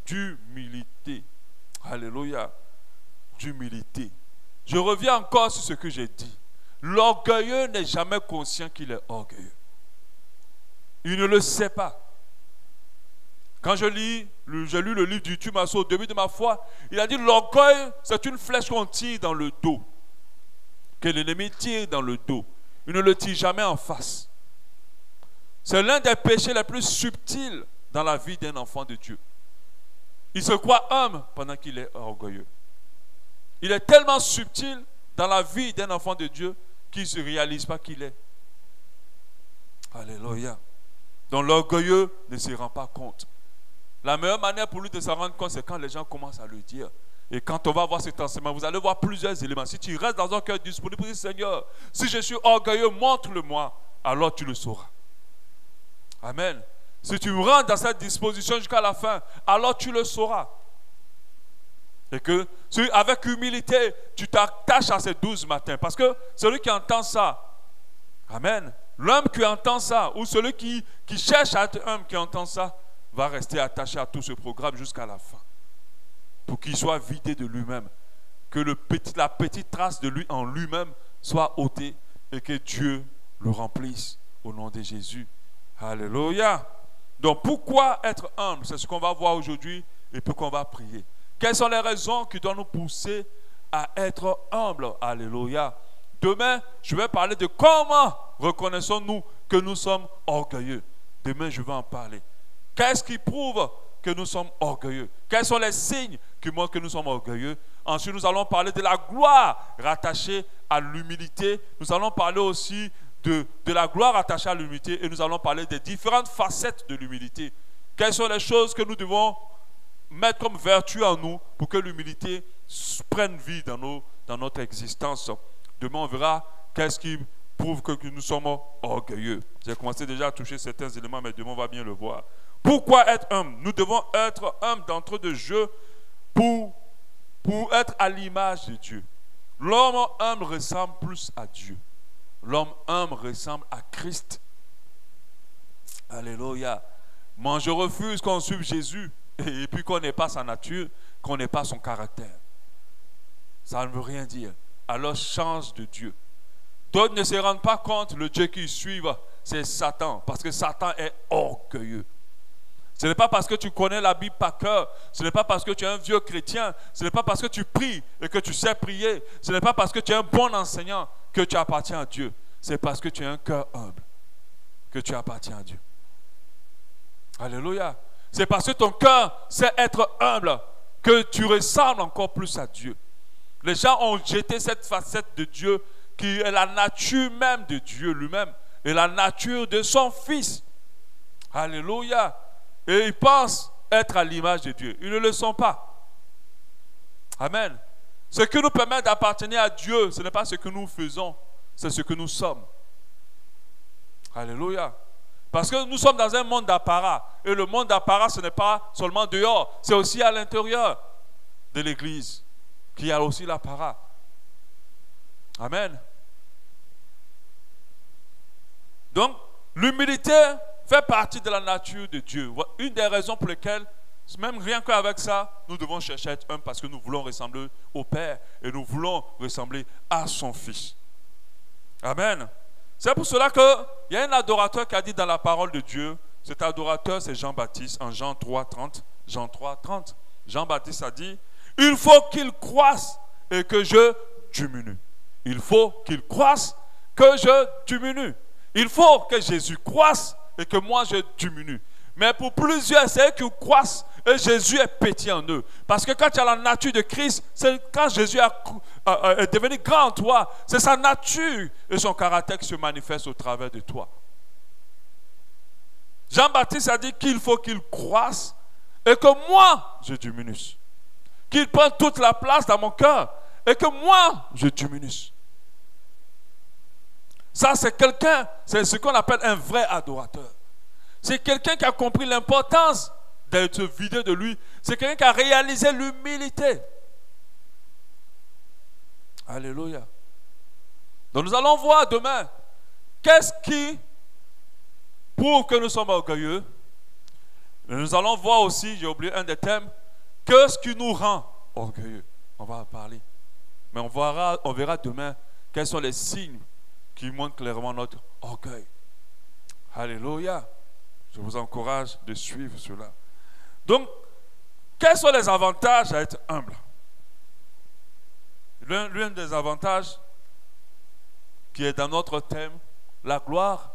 D'humilité. Alléluia. D'humilité. Je reviens encore sur ce que j'ai dit. L'orgueilleux n'est jamais conscient qu'il est orgueilleux. Il ne le sait pas. Quand j'ai lu le livre du Tumaso au début de ma foi, il a dit l'orgueil, c'est une flèche qu'on tire dans le dos. Que l'ennemi tire dans le dos. Il ne le tire jamais en face. C'est l'un des péchés les plus subtils dans la vie d'un enfant de Dieu. Il se croit homme pendant qu'il est orgueilleux. Il est tellement subtil dans la vie d'un enfant de Dieu qu'il ne se réalise pas qu'il est. Alléluia. Donc l'orgueilleux ne se rend pas compte. La meilleure manière pour lui de s'en rendre compte, c'est quand les gens commencent à le dire. Et quand on va voir cet enseignement, vous allez voir plusieurs éléments. Si tu restes dans un cœur disponible pour dire Seigneur, si je suis orgueilleux, montre-le-moi, alors tu le sauras. Amen. Si tu me rends dans cette disposition jusqu'à la fin, alors tu le sauras. Et que avec humilité, tu t'attaches à ces 12 matins. Parce que celui qui entend ça, amen, l'homme qui entend ça, ou celui qui cherche à être homme qui entend ça, va rester attaché à tout ce programme jusqu'à la fin. Pour qu'il soit vidé de lui-même. Que la petite trace de lui en lui-même soit ôtée et que Dieu le remplisse au nom de Jésus. Alléluia. Donc pourquoi être humble? C'est ce qu'on va voir aujourd'hui et pourquoi on va prier. Quelles sont les raisons qui doivent nous pousser à être humbles? Alléluia. Demain, je vais parler de comment reconnaissons-nous que nous sommes orgueilleux. Demain, je vais en parler. Qu'est-ce qui prouve que nous sommes orgueilleux? Quels sont les signes qui montrent que nous sommes orgueilleux? Ensuite, nous allons parler de la gloire rattachée à l'humilité. Nous allons parler aussi de la gloire attachée à l'humilité et nous allons parler des différentes facettes de l'humilité. Quelles sont les choses que nous devons mettre comme vertu en nous pour que l'humilité prenne vie dans notre existence. Demain, on verra qu'est-ce qui prouve que nous sommes orgueilleux. J'ai commencé déjà à toucher certains éléments, mais demain, on va bien le voir. Pourquoi être humble? Nous devons être humbles d'entre de jeu pour être à l'image de Dieu. L'homme humble ressemble plus à Dieu. L'homme humble ressemble à Christ. Alléluia. Moi, je refuse qu'on suive Jésus et puis qu'on n'ait pas sa nature, qu'on n'ait pas son caractère. Ça ne veut rien dire. Alors change de Dieu. D'autres ne se rendent pas compte, le Dieu qu'ils suivent, c'est Satan, parce que Satan est orgueilleux. Ce n'est pas parce que tu connais la Bible par cœur, ce n'est pas parce que tu es un vieux chrétien, ce n'est pas parce que tu pries et que tu sais prier, ce n'est pas parce que tu es un bon enseignant que tu appartiens à Dieu. C'est parce que tu as un cœur humble que tu appartiens à Dieu. Alléluia. C'est parce que ton cœur sait être humble que tu ressembles encore plus à Dieu. Les gens ont jeté cette facette de Dieu qui est la nature même de Dieu lui-même et la nature de son Fils. Alléluia. Et ils pensent être à l'image de Dieu. Ils ne le sont pas. Amen. Ce qui nous permet d'appartenir à Dieu, ce n'est pas ce que nous faisons, c'est ce que nous sommes. Alléluia. Parce que nous sommes dans un monde d'apparat. Et le monde d'apparat, ce n'est pas seulement dehors, c'est aussi à l'intérieur de l'église qu'il y a aussi l'apparat. Amen. Donc, l'humilité fait partie de la nature de Dieu. Une des raisons pour lesquelles, même rien qu'avec ça, nous devons chercher à être humbles parce que nous voulons ressembler au Père et nous voulons ressembler à son Fils. Amen. C'est pour cela qu'il y a un adorateur qui a dit dans la parole de Dieu, cet adorateur c'est Jean-Baptiste, en Jean 3,30. Jean 3,30. Jean-Baptiste a dit, il faut qu'il croisse et que je diminue. Il faut qu'il croisse que je diminue. Il faut que Jésus croisse et que moi je diminue. Mais pour plusieurs, c'est eux qui croissent et Jésus est petit en eux. Parce que quand tu as la nature de Christ, c'est quand Jésus est devenu grand en toi, c'est sa nature et son caractère qui se manifeste au travers de toi. Jean-Baptiste a dit qu'il faut qu'il croisse et que moi je diminue. Qu'il prenne toute la place dans mon cœur et que moi je diminue. Ça, c'est quelqu'un, c'est ce qu'on appelle un vrai adorateur. C'est quelqu'un qui a compris l'importance d'être vidé de lui. C'est quelqu'un qui a réalisé l'humilité. Alléluia. Donc nous allons voir demain qu'est-ce qui prouve que nous sommes orgueilleux. Et nous allons voir aussi, j'ai oublié un des thèmes, qu'est-ce qui nous rend orgueilleux. On va en parler. Mais on verra demain quels sont les signes qui montrent clairement notre orgueil. Alléluia. Je vous encourage de suivre cela. Donc, quels sont les avantages à être humble? L'un des avantages qui est dans notre thème, la gloire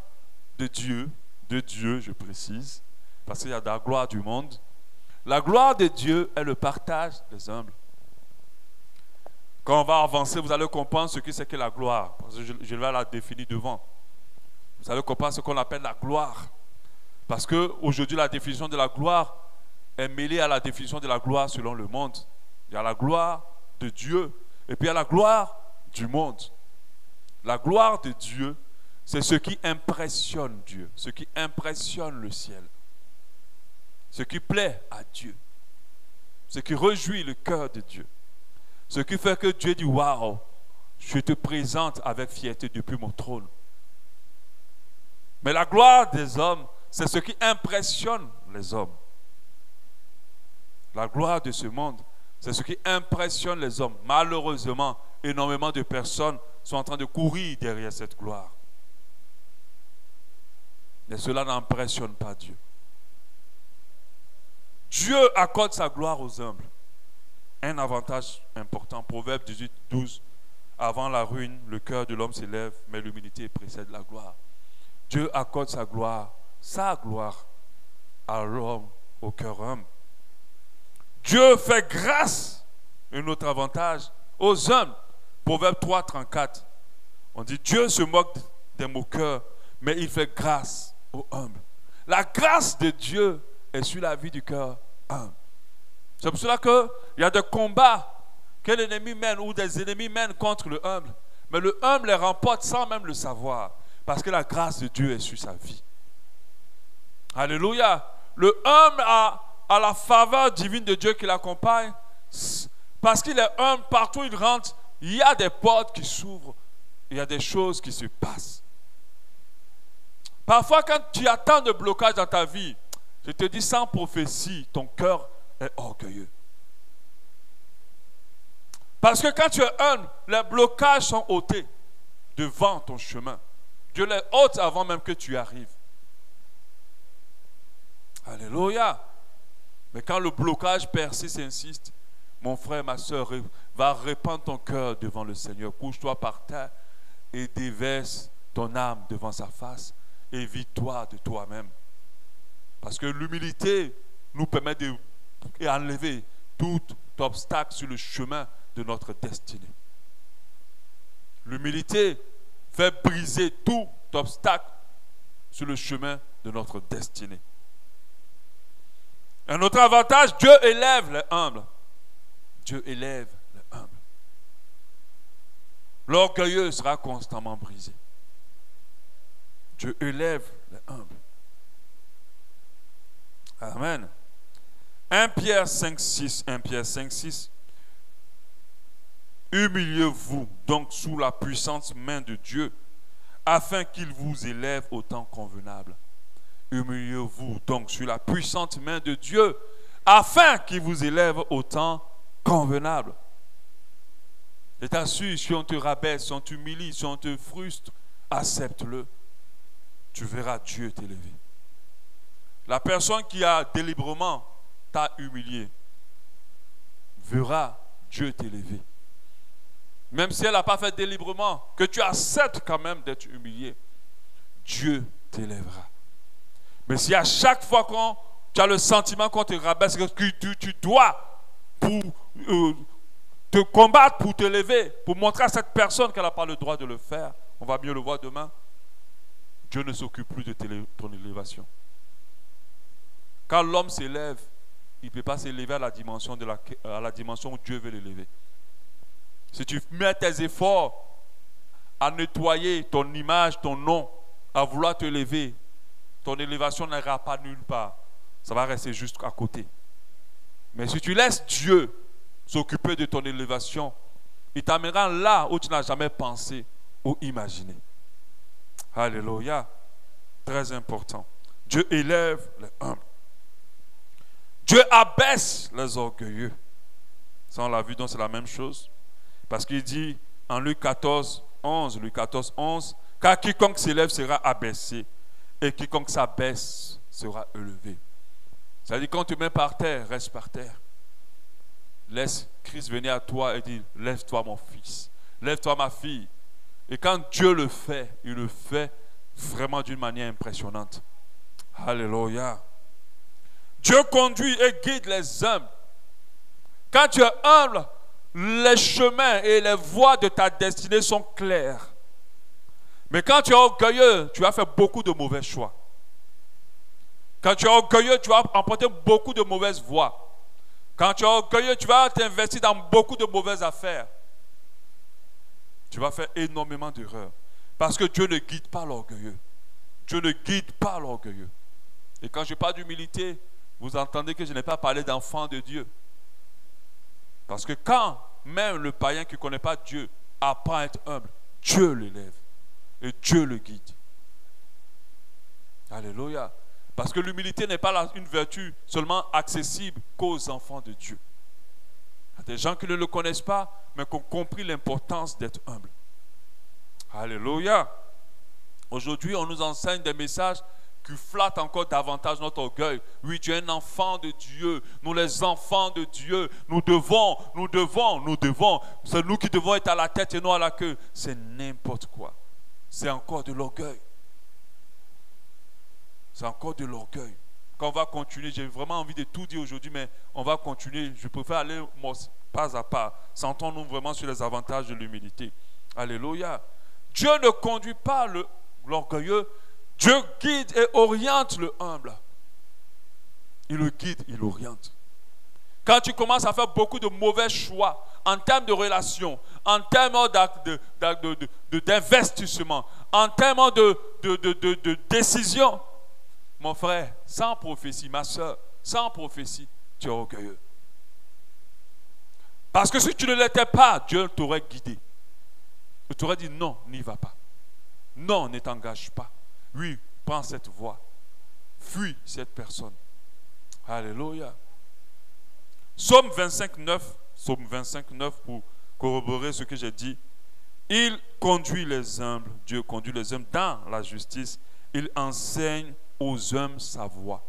de Dieu, je précise, parce qu'il y a de la gloire du monde. La gloire de Dieu est le partage des humbles. Quand on va avancer, vous allez comprendre ce que c'est que la gloire, parce que je vais la définir devant. Vous allez comprendre ce qu'on appelle la gloire. Parce qu'aujourd'hui, la définition de la gloire est mêlée à la définition de la gloire selon le monde. Il y a la gloire de Dieu et puis il y a la gloire du monde. La gloire de Dieu, c'est ce qui impressionne Dieu, ce qui impressionne le ciel, ce qui plaît à Dieu, ce qui réjouit le cœur de Dieu, ce qui fait que Dieu dit « Waouh, je te présente avec fierté depuis mon trône ». Mais la gloire des hommes, c'est ce qui impressionne les hommes. La gloire de ce monde, c'est ce qui impressionne les hommes. Malheureusement, énormément de personnes sont en train de courir derrière cette gloire. Mais cela n'impressionne pas Dieu. Dieu accorde sa gloire aux humbles. Un avantage important, Proverbe 18, 12. Avant la ruine, le cœur de l'homme s'élève, mais l'humilité précède la gloire. Dieu accorde sa gloire à l'homme au cœur humble. Dieu fait grâce, un autre avantage, aux hommes. Proverbe 3, 34. On dit Dieu se moque des moqueurs, mais il fait grâce aux humbles. La grâce de Dieu est sur la vie du cœur humble. C'est pour cela qu'il y a des combats que l'ennemi mène ou des ennemis mènent contre le humble. Mais le humble les remporte sans même le savoir. Parce que la grâce de Dieu est sur sa vie. Alléluia. Le humble a la faveur divine de Dieu qui l'accompagne. Parce qu'il est humble, partout où il rentre, il y a des portes qui s'ouvrent. Il y a des choses qui se passent. Parfois, quand tu as tant de blocages dans ta vie, je te dis sans prophétie, ton cœur est orgueilleux. Parce que quand tu es humble, les blocages sont ôtés devant ton chemin. Dieu les ôte avant même que tu arrives. Alléluia. Mais quand le blocage persiste et insiste, mon frère, ma soeur, va répandre ton cœur devant le Seigneur. Couche-toi par terre et déverse ton âme devant sa face. Et vide-toi de toi-même. Parce que l'humilité nous permet d'enlever tout obstacle sur le chemin de notre destinée. L'humilité fait briser tout obstacle sur le chemin de notre destinée. Un autre avantage, Dieu élève les humbles. Dieu élève les humbles. L'orgueilleux sera constamment brisé. Dieu élève les humbles. Amen. 1 Pierre 5, 6. 1 Pierre 5, 6. Humiliez-vous donc sous la puissante main de Dieu, afin qu'il vous élève au temps convenable. Humiliez-vous donc sous la puissante main de Dieu, afin qu'il vous élève au temps convenable. Je t'assure, si on te rabaisse, si on t'humilie, si on te frustre, accepte-le. Tu verras Dieu t'élever. La personne qui a délibérément t'a humilié verra Dieu t'élever. Même si elle n'a pas fait délibérément, que tu acceptes quand même d'être humilié, Dieu t'élèvera. Mais si à chaque fois que tu as le sentiment qu'on te rabaisse, que tu dois pour te combattre, pour t'élever, pour montrer à cette personne qu'elle n'a pas le droit de le faire, on va mieux le voir demain, Dieu ne s'occupe plus de ton élévation. Quand l'homme s'élève, il ne peut pas s'élever à la dimension où Dieu veut l'élever. Si tu mets tes efforts à nettoyer ton image, ton nom, à vouloir te lever, ton élévation n'ira pas nulle part. Ça va rester juste à côté. Mais si tu laisses Dieu s'occuper de ton élévation, il t'amènera là où tu n'as jamais pensé ou imaginé. Alléluia. Très important. Dieu élève les humbles. Dieu abaisse les orgueilleux. Ça, on l'a vu, donc c'est la même chose. Parce qu'il dit en Luc 14, 11, car quiconque s'élève sera abaissé, et quiconque s'abaisse sera élevé. C'est-à-dire, quand tu te mets par terre, reste par terre. Laisse Christ venir à toi et dire, lève-toi mon fils, lève-toi ma fille. Et quand Dieu le fait, il le fait vraiment d'une manière impressionnante. Alléluia. Dieu conduit et guide les humbles. Quand tu es humble, les chemins et les voies de ta destinée sont clairs. Mais quand tu es orgueilleux, tu vas faire beaucoup de mauvais choix. Quand tu es orgueilleux, tu vas emprunter beaucoup de mauvaises voies. Quand tu es orgueilleux, tu vas t'investir dans beaucoup de mauvaises affaires. Tu vas faire énormément d'erreurs. Parce que Dieu ne guide pas l'orgueilleux. Dieu ne guide pas l'orgueilleux. Et quand je parle d'humilité, vous entendez que je n'ai pas parlé d'enfant de Dieu. Parce que quand même le païen qui ne connaît pas Dieu apprend à être humble, Dieu l'élève et Dieu le guide. Alléluia. Parce que l'humilité n'est pas une vertu seulement accessible qu'aux enfants de Dieu. Il y a des gens qui ne le connaissent pas, mais qui ont compris l'importance d'être humble. Alléluia. Aujourd'hui, on nous enseigne des messages qui flattent encore davantage notre orgueil. Oui, tu es un enfant de Dieu. Nous, les enfants de Dieu, nous devons. C'est nous qui devons être à la tête et non à la queue. C'est n'importe quoi. C'est encore de l'orgueil. C'est encore de l'orgueil. Quand on va continuer, j'ai vraiment envie de tout dire aujourd'hui, mais on va continuer. Je préfère aller pas à pas. Sentons-nous vraiment sur les avantages de l'humilité. Alléluia. Dieu ne conduit pas l'orgueilleux. Dieu guide et oriente le humble. Il le guide, il l'oriente. Quand tu commences à faire beaucoup de mauvais choix en termes de relations, en termes d'investissement, en termes de décision, mon frère, sans prophétie, ma soeur, sans prophétie, tu es orgueilleux. Parce que si tu ne l'étais pas, Dieu t'aurait guidé. Il t'aurait dit non, n'y va pas. Non, ne t'engage pas. Oui, prends cette voie. Fuis cette personne. Alléluia. Psaume 25, 9 pour corroborer ce que j'ai dit. Il conduit les humbles, Dieu conduit les humbles dans la justice. Il enseigne aux humbles sa voie.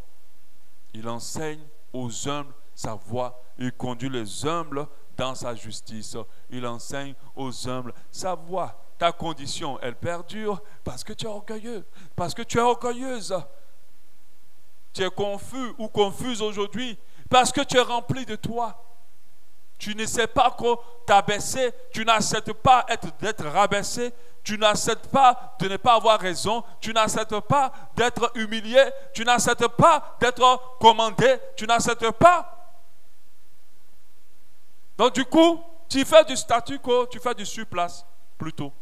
Il enseigne aux humbles sa voie. Il conduit les humbles dans sa justice. Il enseigne aux humbles sa voie. Ta condition, elle perdure parce que tu es orgueilleux, parce que tu es orgueilleuse. Tu es confus ou confuse aujourd'hui parce que tu es rempli de toi. Tu ne sais pas t'abaisser, tu n'acceptes pas d'être rabaissé, tu n'acceptes pas de ne pas avoir raison, tu n'acceptes pas d'être humilié, tu n'acceptes pas d'être commandé, tu n'acceptes pas. Donc du coup, tu fais du statu quo, tu fais du surplace plutôt.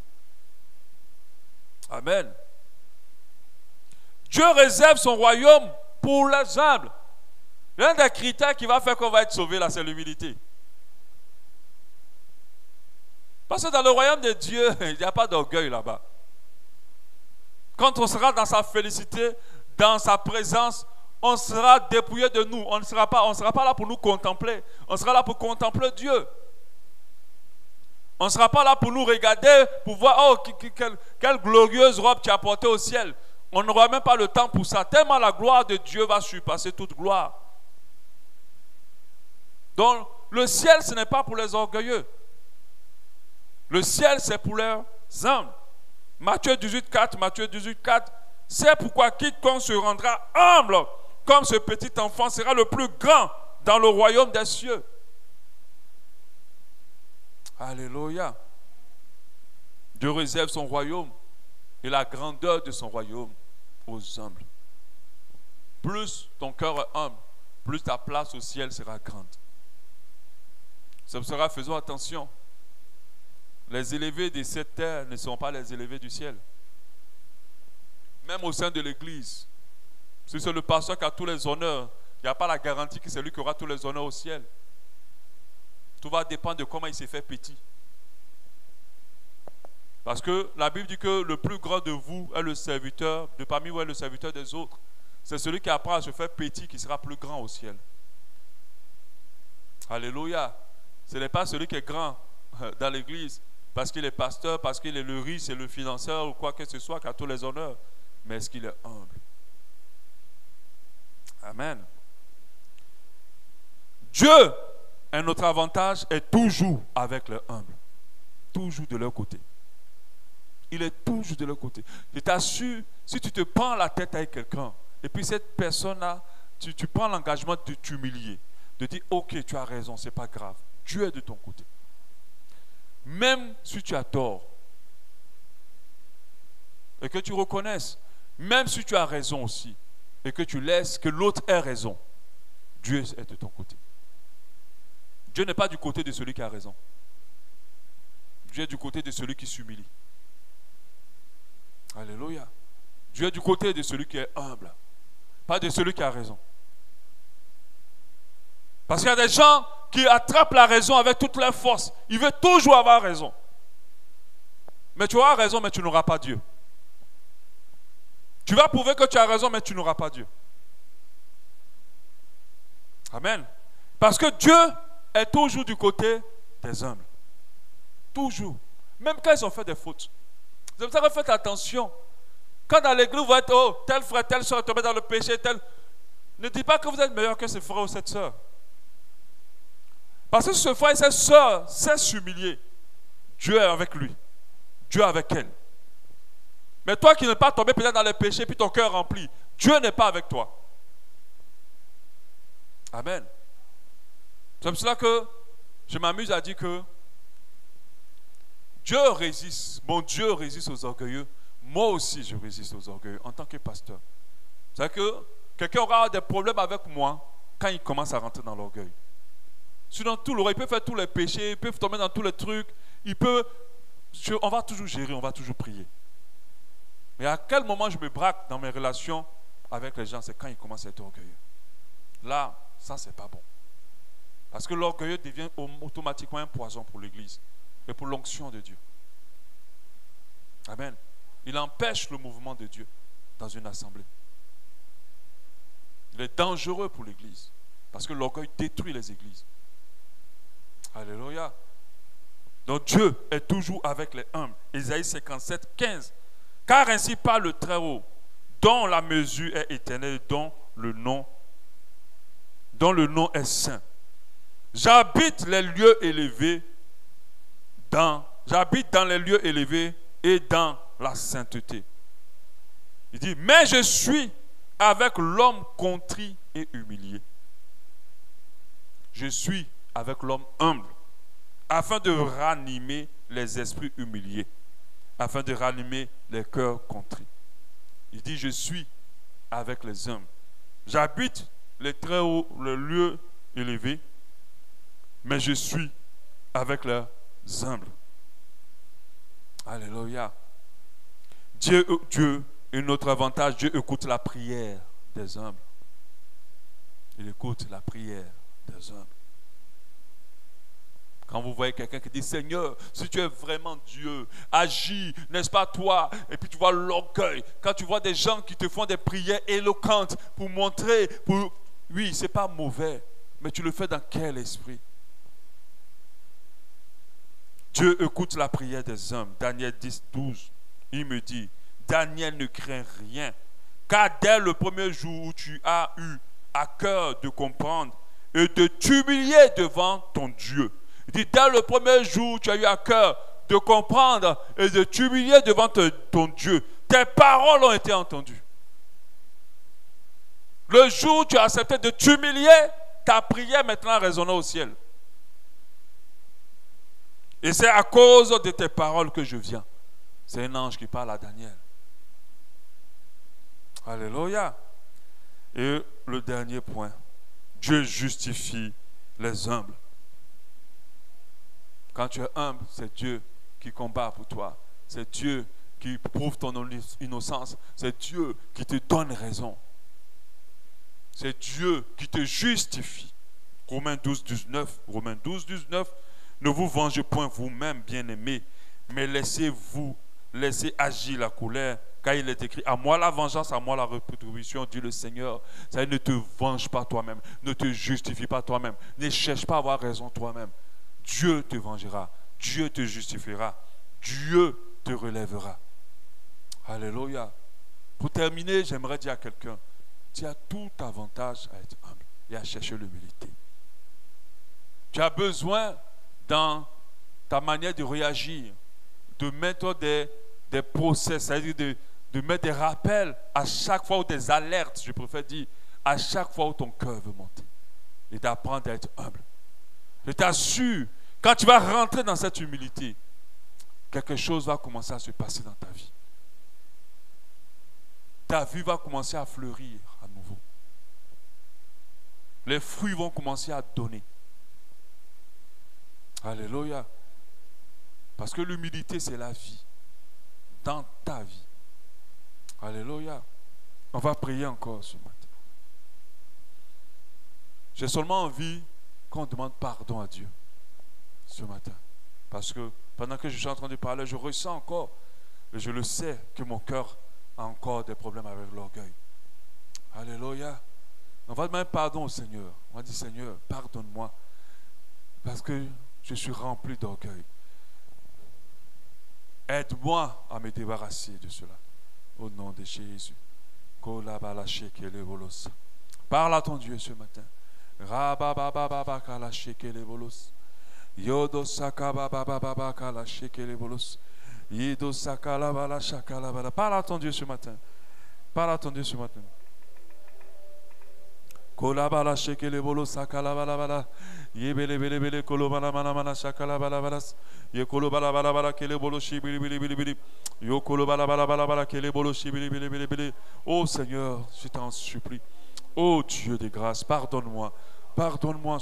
Amen. Dieu réserve son royaume pour les humbles. L'un des critères qui va faire qu'on va être sauvé là, c'est l'humilité. Parce que dans le royaume de Dieu, il n'y a pas d'orgueil là-bas. Quand on sera dans sa félicité, dans sa présence, on sera dépouillé de nous. On ne sera pas là pour nous contempler. On sera là pour contempler Dieu. On ne sera pas là pour nous regarder, pour voir, oh, quelle glorieuse robe tu as portée au ciel. On n'aura même pas le temps pour ça. Tellement la gloire de Dieu va surpasser toute gloire. Donc, le ciel, ce n'est pas pour les orgueilleux. Le ciel, c'est pour les humbles. Matthieu 18, 4. C'est pourquoi quiconque se rendra humble, comme ce petit enfant, sera le plus grand dans le royaume des cieux. Alléluia. Dieu réserve son royaume et la grandeur de son royaume aux humbles. Plus ton cœur est humble, plus ta place au ciel sera grande. Ça sera, faisons attention. Les élevés de cette terre ne sont pas les élevés du ciel. Même au sein de l'église, si c'est le pasteur qui a tous les honneurs, il n'y a pas la garantie que c'est lui qui aura tous les honneurs au ciel. Tout va dépendre de comment il s'est fait petit. Parce que la Bible dit que le plus grand de vous est le serviteur, de parmi vous est le serviteur des autres. C'est celui qui apprend à se faire petit qui sera plus grand au ciel. Alléluia. Ce n'est pas celui qui est grand dans l'église, parce qu'il est pasteur, parce qu'il est le riche et le financeur ou quoi que ce soit, qui a tous les honneurs. Mais est-ce qu'il est humble? Amen. Dieu, un autre avantage, est toujours avec les humbles. Toujours de leur côté. Il est toujours de leur côté. Je t'assure, si tu te prends la tête avec quelqu'un, et puis cette personne-là, tu prends l'engagement de t'humilier, de dire, ok, tu as raison, c'est pas grave. Dieu est de ton côté. Même si tu as tort, et que tu reconnaisses, même si tu as raison aussi, et que tu laisses que l'autre ait raison, Dieu est de ton côté. Dieu n'est pas du côté de celui qui a raison. Dieu est du côté de celui qui s'humilie. Alléluia. Dieu est du côté de celui qui est humble, pas de celui qui a raison. Parce qu'il y a des gens qui attrapent la raison avec toute leur force. Ils veulent toujours avoir raison. Mais tu auras raison, mais tu n'auras pas Dieu. Tu vas prouver que tu as raison, mais tu n'auras pas Dieu. Amen. Parce que Dieu est toujours du côté des humbles. Toujours. Même quand ils ont fait des fautes. C'est pour ça que faites attention. Quand dans l'église, vous êtes, oh, tel frère, telle soeur est tombé dans le péché, tel. Ne dites pas que vous êtes meilleur que ce frère ou cette soeur. Parce que ce frère et cette soeur sait s'humilier. Dieu est avec lui. Dieu est avec elle. Mais toi qui n'es pas tombé peut-être dans les péchés, puis ton cœur rempli, Dieu n'est pas avec toi. Amen. C'est pour cela que je m'amuse à dire que Dieu résiste, mon Dieu résiste aux orgueilleux. Moi aussi, je résiste aux orgueilleux en tant que pasteur. C'est-à-dire que quelqu'un aura des problèmes avec moi quand il commence à rentrer dans l'orgueil. Sinon, il peut faire tous les péchés, il peut tomber dans tous les trucs, on va toujours gérer, on va toujours prier. Mais à quel moment je me braque dans mes relations avec les gens, c'est quand ils commencent à être orgueilleux. Là, ça, c'est pas bon. Parce que l'orgueilleux devient automatiquement un poison pour l'Église et pour l'onction de Dieu. Amen. Il empêche le mouvement de Dieu dans une assemblée. Il est dangereux pour l'Église parce que l'orgueil détruit les églises. Alléluia. Donc Dieu est toujours avec les humbles. Ésaïe 57, 15. Car ainsi parle le Très-Haut, dont la mesure est éternelle, dont le nom est saint. J'habite les lieux élevés, j'habite dans les lieux élevés et dans la sainteté. Il dit, mais je suis avec l'homme contrit et humilié. Je suis avec l'homme humble, afin de ranimer les esprits humiliés, afin de ranimer les cœurs contrits. Il dit, je suis avec les humbles. J'habite les très hauts, les lieux élevés, mais je suis avec les humbles. Alléluia. Dieu, un autre avantage, Dieu écoute la prière des humbles. Il écoute la prière des humbles. Quand vous voyez quelqu'un qui dit, Seigneur, si tu es vraiment Dieu, agis, n'est-ce pas toi? Et puis tu vois l'orgueil. Quand tu vois des gens qui te font des prières éloquentes pour montrer, oui, c'est pas mauvais, mais tu le fais dans quel esprit? Dieu écoute la prière des hommes. Daniel 10, 12, il me dit, Daniel ne craint rien, car dès le premier jour où tu as eu à cœur de comprendre et de t'humilier devant ton Dieu, il dit, dès le premier jour, tu as eu à cœur de comprendre et de t'humilier devant ton Dieu. Tes paroles ont été entendues. Le jour où tu as accepté de t'humilier, ta prière maintenant résonnait au ciel. Et c'est à cause de tes paroles que je viens. C'est un ange qui parle à Daniel. Alléluia. Et le dernier point, Dieu justifie les humbles. Quand tu es humble, c'est Dieu qui combat pour toi. C'est Dieu qui prouve ton innocence. C'est Dieu qui te donne raison. C'est Dieu qui te justifie. Romains 12, 19. Romains 12, 19. Ne vous vengez point vous-même, bien-aimés, mais laissez agir la colère, car il est écrit, à moi la vengeance, à moi la rétribution, dit le Seigneur. C'est-à-dire, ne te venge pas toi-même, ne te justifie pas toi-même, ne cherche pas à avoir raison toi-même. Dieu te vengera, Dieu te justifiera, Dieu te relèvera. Alléluia. Pour terminer, j'aimerais dire à quelqu'un, tu as tout avantage à être humble et à chercher l'humilité. Tu as besoin, dans ta manière de réagir, de mettre des procès, c'est-à-dire de mettre des rappels à chaque fois, ou des alertes, je préfère dire, à chaque fois où ton cœur veut monter. Et d'apprendre à être humble. Je t'assure, quand tu vas rentrer dans cette humilité, quelque chose va commencer à se passer dans ta vie. Ta vie va commencer à fleurir à nouveau. Les fruits vont commencer à donner. Alléluia. Parce que l'humilité, c'est la vie. Dans ta vie. Alléluia. On va prier encore ce matin. J'ai seulement envie qu'on demande pardon à Dieu ce matin. Parce que pendant que je suis en train de parler, je ressens encore, et je le sais, que mon cœur a encore des problèmes avec l'orgueil. Alléluia. On va demander pardon au Seigneur. On va dire, Seigneur, pardonne-moi. Parce que je suis rempli d'orgueil. Aide-moi à me débarrasser de cela. Au nom de Jésus. Parle à ton Dieu ce matin. Parle à ton Dieu ce matin. Parle à ton Dieu ce matin. Kolabala shekele bolo sakala bala bala yebele bele bele kolobala mana mana shakala bala bala ye kolobala bala bala kele bolo shibili bili bili bili yo kolobala bala bala bala kele bolo shibili bili bili bili. Oh Seigneur, je t'en supplie. Oh Dieu de grâce, pardonne-moi. Pardonne-moi.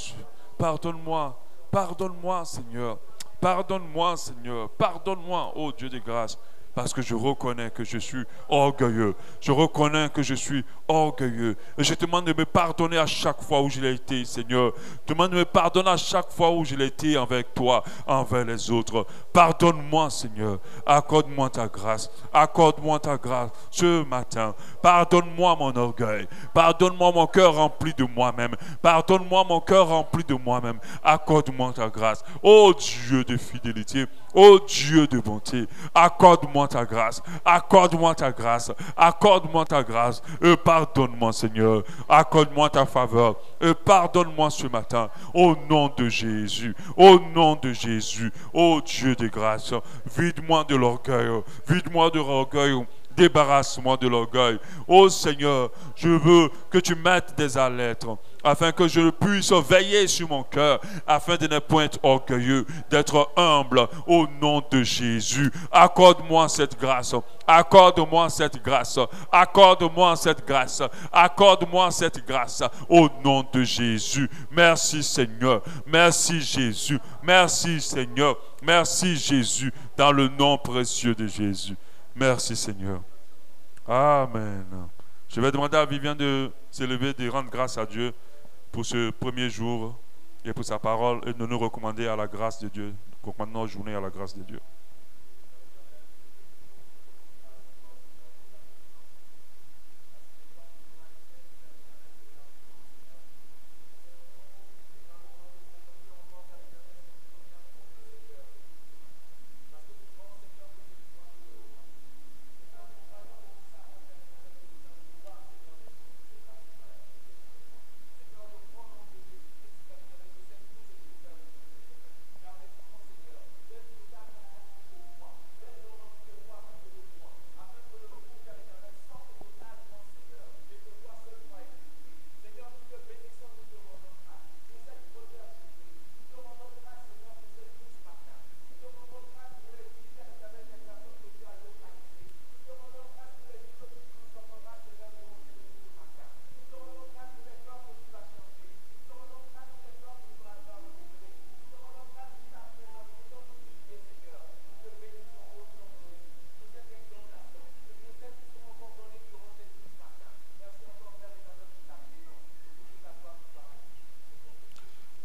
Pardonne-moi. Pardonne-moi Seigneur. Pardonne-moi Seigneur. Pardonne-moi, oh Dieu de grâce. Parce que je reconnais que je suis orgueilleux. Je reconnais que je suis orgueilleux. Et je te demande de me pardonner à chaque fois où je l'ai été, Seigneur. Je te demande de me pardonner à chaque fois où je l'ai été avec toi, envers les autres. Pardonne-moi, Seigneur. Accorde-moi ta grâce. Accorde-moi ta grâce ce matin. Pardonne-moi mon orgueil. Pardonne-moi mon cœur rempli de moi-même. Pardonne-moi mon cœur rempli de moi-même. Accorde-moi ta grâce. Ô Dieu de fidélité. Ô Dieu de bonté. Accorde-moi ta grâce, accorde-moi ta grâce, accorde-moi ta grâce, et pardonne-moi Seigneur, accorde-moi ta faveur, et pardonne-moi ce matin, au nom de Jésus, au nom de Jésus, ô Dieu de grâce, vide-moi de l'orgueil, vide-moi de l'orgueil. Débarrasse-moi de l'orgueil. Ô Seigneur, je veux que tu mettes des alertes afin que je puisse veiller sur mon cœur, afin de ne point être orgueilleux, d'être humble au nom de Jésus. Accorde-moi cette grâce. Accorde-moi cette grâce. Accorde-moi cette grâce. Accorde-moi cette grâce au nom de Jésus. Merci Seigneur. Merci Jésus. Merci Seigneur. Merci Jésus. Dans le nom précieux de Jésus. Merci Seigneur. Amen. Je vais demander à Viviane de s'élever, de rendre grâce à Dieu pour ce premier jour et pour sa parole et de nous recommander à la grâce de Dieu. Recommandons nos journées à la grâce de Dieu.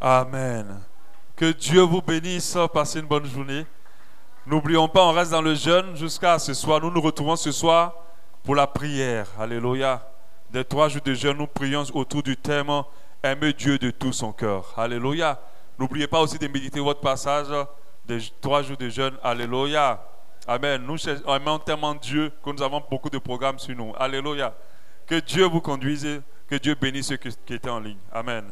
Amen. Que Dieu vous bénisse. Passez une bonne journée. N'oublions pas, on reste dans le jeûne jusqu'à ce soir. Nous nous retrouvons ce soir pour la prière. Alléluia. Des 3 jours de jeûne, nous prions autour du thème « Aimer Dieu de tout son cœur ». Alléluia. N'oubliez pas aussi de méditer votre passage des 3 jours de jeûne. Alléluia. Amen. Nous aimons tellement Dieu que nous avons beaucoup de programmes sur nous. Alléluia. Que Dieu vous conduise, que Dieu bénisse ceux qui étaient en ligne. Amen.